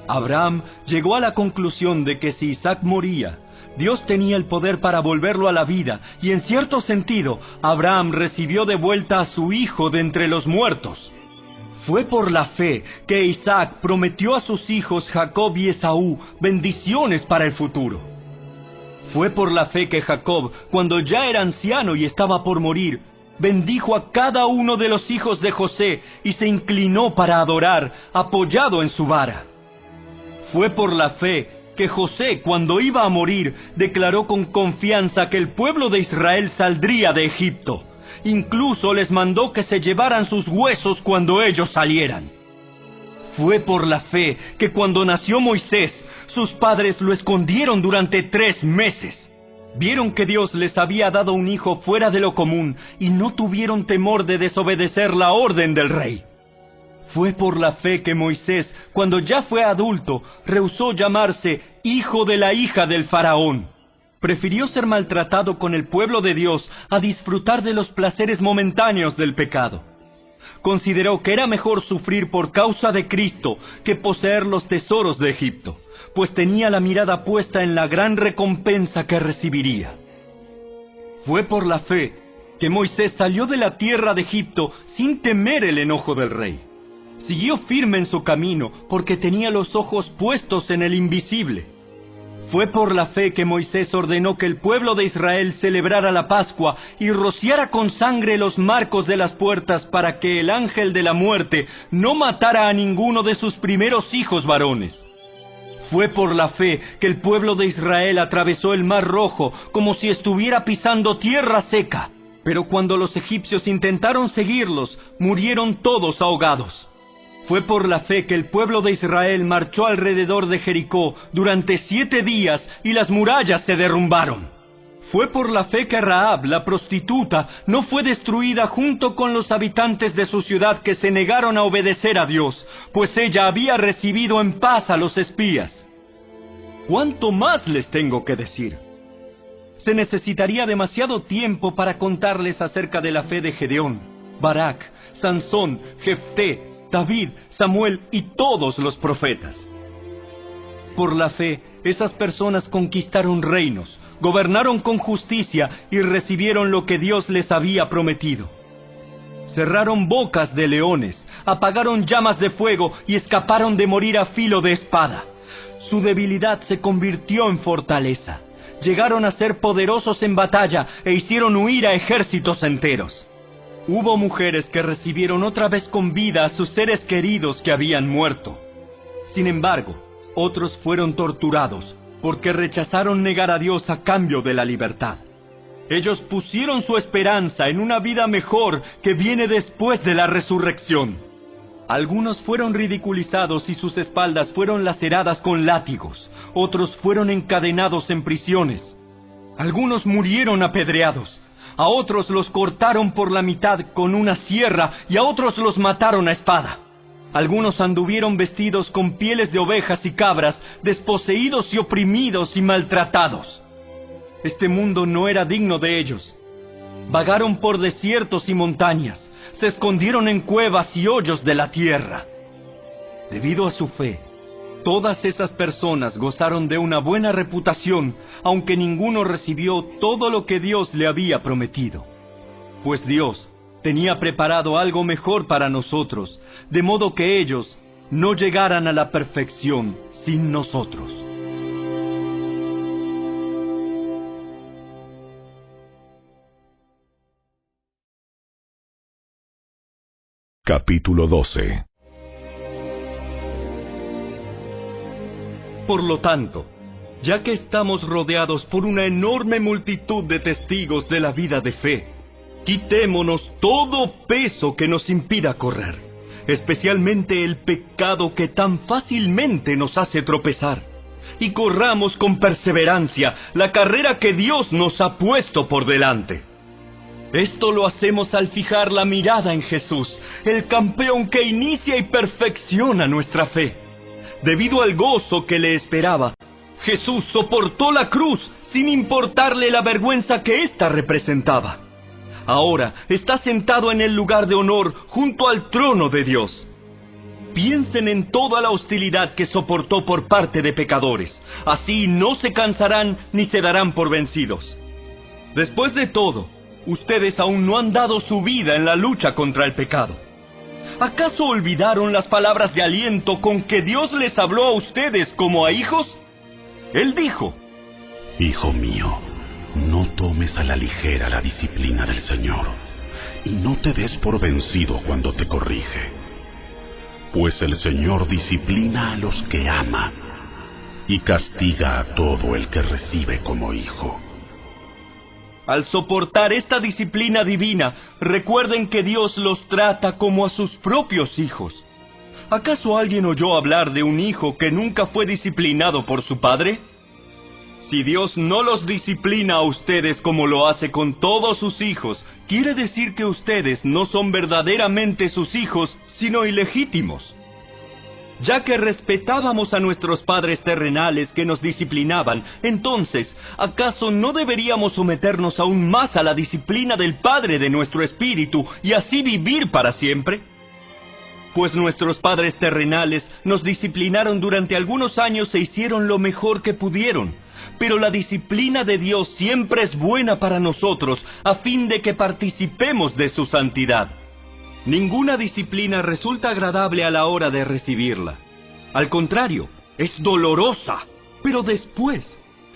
[SPEAKER 2] Abraham llegó a la conclusión de que si Isaac moría, Dios tenía el poder para volverlo a la vida, y en cierto sentido, Abraham recibió de vuelta a su hijo de entre los muertos. Fue por la fe que Isaac prometió a sus hijos Jacob y Esaú bendiciones para el futuro. Fue por la fe que Jacob, cuando ya era anciano y estaba por morir,
[SPEAKER 6] bendijo a cada uno de los hijos de José y se inclinó para adorar, apoyado en su vara. Fue por la fe que José, cuando iba a morir, declaró con confianza que el pueblo de Israel saldría de Egipto. Incluso les mandó que se llevaran sus huesos cuando ellos salieran. Fue por la fe que cuando nació Moisés, sus padres lo escondieron durante 3 meses. Vieron que Dios les había dado un hijo fuera de lo común y no tuvieron temor de desobedecer la orden del rey. Fue por la fe que Moisés, cuando ya fue adulto, rehusó llamarse hijo de la hija del faraón. Prefirió ser maltratado con el pueblo de Dios a disfrutar de los placeres momentáneos del pecado. Consideró que era mejor sufrir por causa de Cristo que poseer los tesoros de Egipto, pues tenía la mirada puesta en la gran recompensa que recibiría. Fue por la fe que Moisés salió de la tierra de Egipto sin temer el enojo del rey. Siguió firme en su camino porque tenía los ojos puestos en el invisible. Fue por la fe que Moisés ordenó que el pueblo de Israel celebrara la Pascua y rociara con sangre los marcos de las puertas para que el ángel de la muerte no matara a ninguno de sus primeros hijos varones. Fue por la fe que el pueblo de Israel atravesó el Mar Rojo como si estuviera pisando tierra seca. Pero cuando los egipcios intentaron seguirlos, murieron todos ahogados. Fue por la fe que el pueblo de Israel marchó alrededor de Jericó durante 7 días y las murallas se derrumbaron. Fue por la fe que Rahab, la prostituta, no fue destruida junto con los habitantes de su ciudad que se negaron a obedecer a Dios, pues ella había recibido en paz a los espías. ¿Cuánto más les tengo que decir? Se necesitaría demasiado tiempo para contarles acerca de la fe de Gedeón, Barak, Sansón, Jefté, David, Samuel y todos los profetas. Por la fe, esas personas conquistaron reinos, gobernaron con justicia y recibieron lo que Dios les había prometido. Cerraron bocas de leones, apagaron llamas de fuego y escaparon de morir a filo de espada. Su debilidad se convirtió en fortaleza. Llegaron a ser poderosos en batalla e hicieron huir a ejércitos enteros. Hubo mujeres que recibieron otra vez con vida a sus seres queridos que habían muerto. Sin embargo, otros fueron torturados porque rechazaron negar a Dios a cambio de la libertad. Ellos pusieron su esperanza en una vida mejor que viene después de la resurrección. Algunos fueron ridiculizados y sus espaldas fueron laceradas con látigos. Otros fueron encadenados en prisiones. Algunos murieron apedreados. A otros los cortaron por la mitad con una sierra y a otros los mataron a espada. Algunos anduvieron vestidos con pieles de ovejas y cabras, desposeídos y oprimidos y maltratados. Este mundo no era digno de ellos. Vagaron por desiertos y montañas, se escondieron en cuevas y hoyos de la tierra. Debido a su fe, todas esas personas gozaron de una buena reputación, aunque ninguno recibió todo lo que Dios le había prometido. Pues Dios tenía preparado algo mejor para nosotros, de modo que ellos no llegaran a la perfección sin nosotros.
[SPEAKER 1] Capítulo 12.
[SPEAKER 6] Por lo tanto, ya que estamos rodeados por una enorme multitud de testigos de la vida de fe, quitémonos todo peso que nos impida correr, especialmente el pecado que tan fácilmente nos hace tropezar, y corramos con perseverancia la carrera que Dios nos ha puesto por delante. Esto lo hacemos al fijar la mirada en Jesús, el campeón que inicia y perfecciona nuestra fe. Debido al gozo que le esperaba, Jesús soportó la cruz sin importarle la vergüenza que ésta representaba. Ahora está sentado en el lugar de honor junto al trono de Dios. Piensen en toda la hostilidad que soportó por parte de pecadores. Así no se cansarán ni se darán por vencidos. Después de todo, ustedes aún no han dado su vida en la lucha contra el pecado. ¿Acaso olvidaron las palabras de aliento con que Dios les habló a ustedes como a hijos? Él dijo:
[SPEAKER 3] Hijo mío, no tomes a la ligera la disciplina del Señor, y no te des por vencido cuando te corrige. Pues el Señor disciplina a los que ama y castiga a todo el que recibe como hijo.
[SPEAKER 6] Al soportar esta disciplina divina, recuerden que Dios los trata como a sus propios hijos. ¿Acaso alguien oyó hablar de un hijo que nunca fue disciplinado por su padre? Si Dios no los disciplina a ustedes como lo hace con todos sus hijos, quiere decir que ustedes no son verdaderamente sus hijos, sino ilegítimos. Ya que respetábamos a nuestros padres terrenales que nos disciplinaban, entonces, ¿acaso no deberíamos someternos aún más a la disciplina del Padre de nuestro espíritu y así vivir para siempre? Pues nuestros padres terrenales nos disciplinaron durante algunos años e hicieron lo mejor que pudieron. Pero la disciplina de Dios siempre es buena para nosotros, a fin de que participemos de su santidad. Ninguna disciplina resulta agradable a la hora de recibirla. Al contrario, es dolorosa, pero después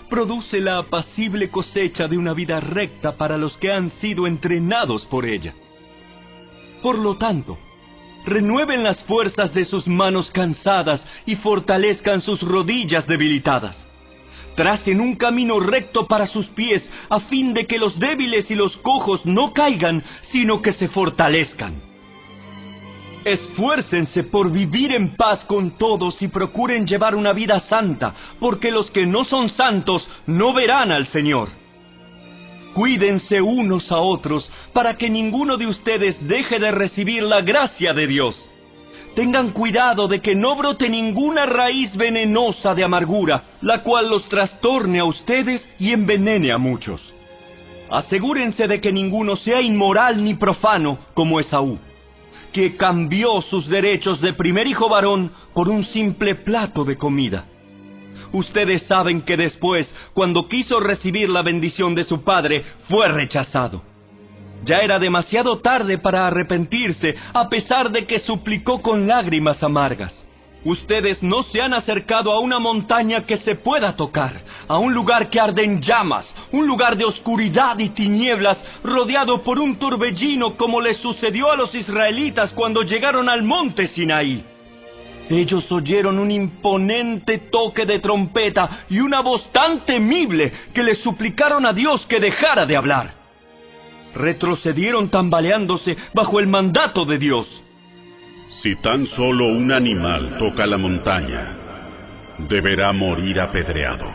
[SPEAKER 6] produce la apacible cosecha de una vida recta para los que han sido entrenados por ella. Por lo tanto, renueven las fuerzas de sus manos cansadas y fortalezcan sus rodillas debilitadas. Tracen un camino recto para sus pies, a fin de que los débiles y los cojos no caigan, sino que se fortalezcan. Esfuércense por vivir en paz con todos y procuren llevar una vida santa, porque los que no son santos no verán al Señor. Cuídense unos a otros, para que ninguno de ustedes deje de recibir la gracia de Dios. Tengan cuidado de que no brote ninguna raíz venenosa de amargura, la cual los trastorne a ustedes y envenene a muchos. Asegúrense de que ninguno sea inmoral ni profano, como Esaú, que cambió sus derechos de primer hijo varón por un simple plato de comida. Ustedes saben que después, cuando quiso recibir la bendición de su padre, fue rechazado. Ya era demasiado tarde para arrepentirse, a pesar de que suplicó con lágrimas amargas. Ustedes no se han acercado a una montaña que se pueda tocar, a un lugar que arde en llamas, un lugar de oscuridad y tinieblas, rodeado por un torbellino como les sucedió a los israelitas cuando llegaron al monte Sinaí. Ellos oyeron un imponente toque de trompeta y una voz tan temible que les suplicaron a Dios que dejara de hablar. Retrocedieron tambaleándose bajo el mandato de Dios.
[SPEAKER 3] Si tan solo un animal toca la montaña, deberá morir apedreado.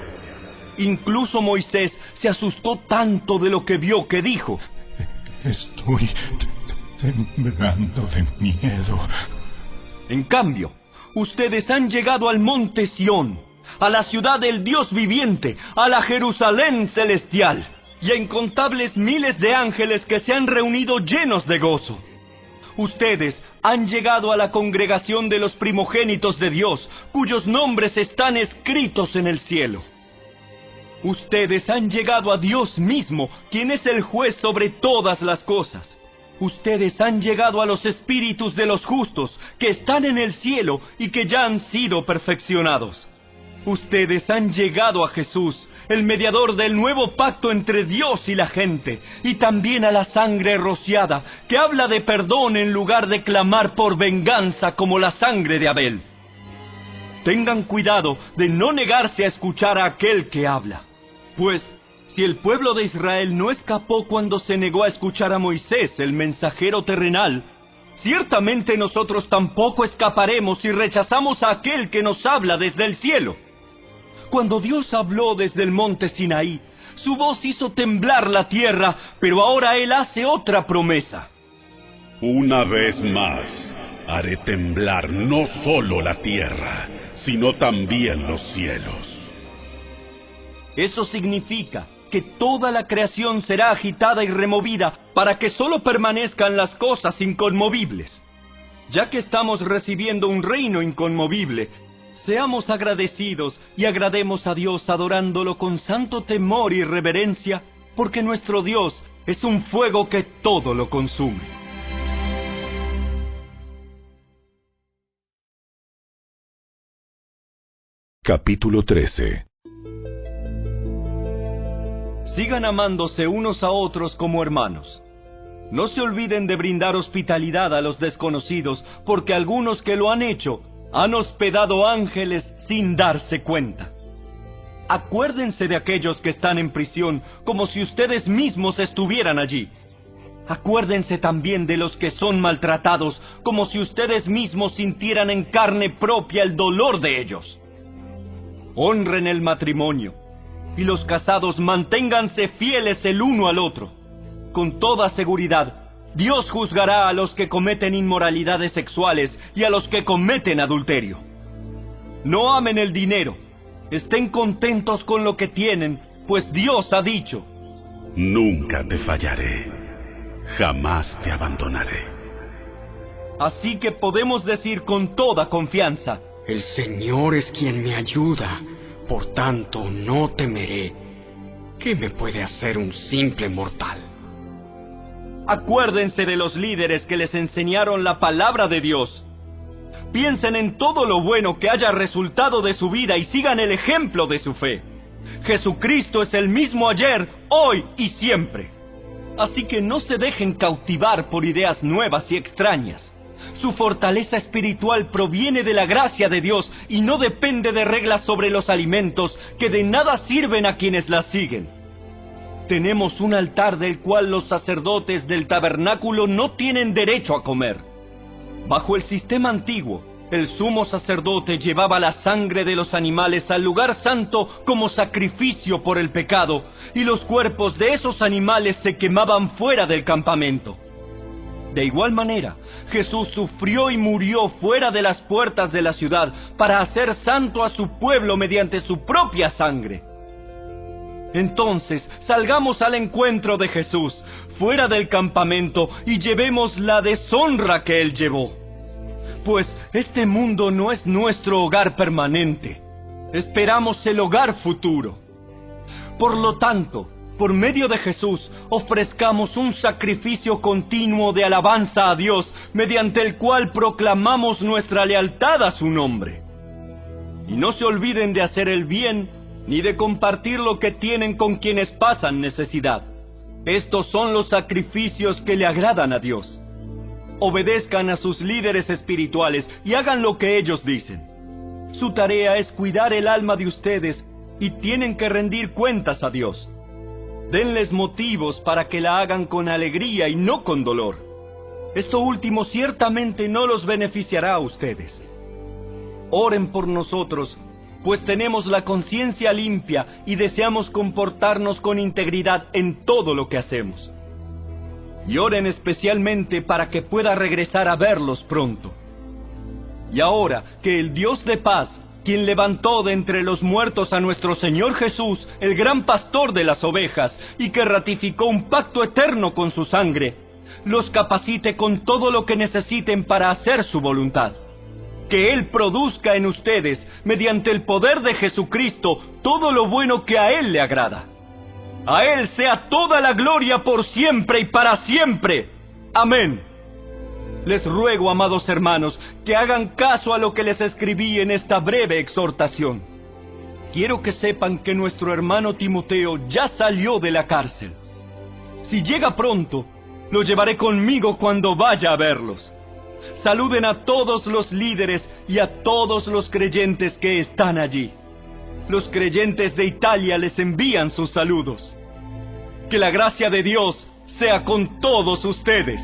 [SPEAKER 6] Incluso Moisés se asustó tanto de lo que vio que dijo:
[SPEAKER 1] Estoy temblando de miedo.
[SPEAKER 6] En cambio, ustedes han llegado al monte Sión, a la ciudad del Dios viviente, a la Jerusalén celestial, y a incontables miles de ángeles que se han reunido llenos de gozo. Ustedes han llegado a la congregación de los primogénitos de Dios, cuyos nombres están escritos en el cielo. Ustedes han llegado a Dios mismo, quien es el juez sobre todas las cosas. Ustedes han llegado a los espíritus de los justos, que están en el cielo y que ya han sido perfeccionados. Ustedes han llegado a Jesús, el mediador del nuevo pacto entre Dios y la gente, y también a la sangre rociada, que habla de perdón en lugar de clamar por venganza como la sangre de Abel. Tengan cuidado de no negarse a escuchar a aquel que habla, pues si el pueblo de Israel no escapó cuando se negó a escuchar a Moisés, el mensajero terrenal, ciertamente nosotros tampoco escaparemos si rechazamos a aquel que nos habla desde el cielo. Cuando Dios habló desde el monte Sinaí, su voz hizo temblar la tierra, pero ahora Él hace otra promesa.
[SPEAKER 3] Una vez más, haré temblar no solo la tierra, sino también los cielos.
[SPEAKER 6] Eso significa que toda la creación será agitada y removida para que solo permanezcan las cosas inconmovibles. Ya que estamos recibiendo un reino inconmovible, seamos agradecidos y agrademos a Dios adorándolo con santo temor y reverencia, porque nuestro Dios es un fuego que todo lo consume.
[SPEAKER 1] Capítulo 13.
[SPEAKER 6] Sigan amándose unos a otros como hermanos. No se olviden de brindar hospitalidad a los desconocidos, porque algunos que lo han hecho han hospedado ángeles sin darse cuenta. Acuérdense de aquellos que están en prisión como si ustedes mismos estuvieran allí. Acuérdense también de los que son maltratados como si ustedes mismos sintieran en carne propia el dolor de ellos. Honren el matrimonio, y los casados manténganse fieles el uno al otro. Con toda seguridad, Dios juzgará a los que cometen inmoralidades sexuales y a los que cometen adulterio. No amen el dinero, estén contentos con lo que tienen, pues Dios ha dicho:
[SPEAKER 3] nunca te fallaré, jamás te abandonaré.
[SPEAKER 6] Así que podemos decir con toda confianza:
[SPEAKER 7] el Señor es quien me ayuda, por tanto no temeré. ¿Qué me puede hacer un simple mortal?
[SPEAKER 6] Acuérdense de los líderes que les enseñaron la palabra de Dios. Piensen en todo lo bueno que haya resultado de su vida y sigan el ejemplo de su fe. Jesucristo es el mismo ayer, hoy y siempre. Así que no se dejen cautivar por ideas nuevas y extrañas. Su fortaleza espiritual proviene de la gracia de Dios y no depende de reglas sobre los alimentos que de nada sirven a quienes las siguen. Tenemos un altar del cual los sacerdotes del tabernáculo no tienen derecho a comer. Bajo el sistema antiguo, el sumo sacerdote llevaba la sangre de los animales al lugar santo como sacrificio por el pecado, y los cuerpos de esos animales se quemaban fuera del campamento. De igual manera, Jesús sufrió y murió fuera de las puertas de la ciudad para hacer santo a su pueblo mediante su propia sangre. Entonces, salgamos al encuentro de Jesús, fuera del campamento, y llevemos la deshonra que Él llevó. Pues este mundo no es nuestro hogar permanente. Esperamos el hogar futuro. Por lo tanto, por medio de Jesús, ofrezcamos un sacrificio continuo de alabanza a Dios, mediante el cual proclamamos nuestra lealtad a su nombre. Y no se olviden de hacer el bien, ni de compartir lo que tienen con quienes pasan necesidad. Estos son los sacrificios que le agradan a Dios. Obedezcan a sus líderes espirituales y hagan lo que ellos dicen. Su tarea es cuidar el alma de ustedes y tienen que rendir cuentas a Dios. Denles motivos para que la hagan con alegría y no con dolor. Esto último ciertamente no los beneficiará a ustedes. Oren por nosotros, pues tenemos la conciencia limpia y deseamos comportarnos con integridad en todo lo que hacemos. Y oren especialmente para que pueda regresar a verlos pronto. Y ahora que el Dios de paz, quien levantó de entre los muertos a nuestro Señor Jesús, el gran pastor de las ovejas, y que ratificó un pacto eterno con su sangre, los capacite con todo lo que necesiten para hacer su voluntad. Que Él produzca en ustedes, mediante el poder de Jesucristo, todo lo bueno que a Él le agrada. A Él sea toda la gloria por siempre y para siempre. Amén. Les ruego, amados hermanos, que hagan caso a lo que les escribí en esta breve exhortación. Quiero que sepan que nuestro hermano Timoteo ya salió de la cárcel. Si llega pronto, lo llevaré conmigo cuando vaya a verlos. Saluden a todos los líderes y a todos los creyentes que están allí. Los creyentes de Italia les envían sus saludos. Que la gracia de Dios sea con todos ustedes.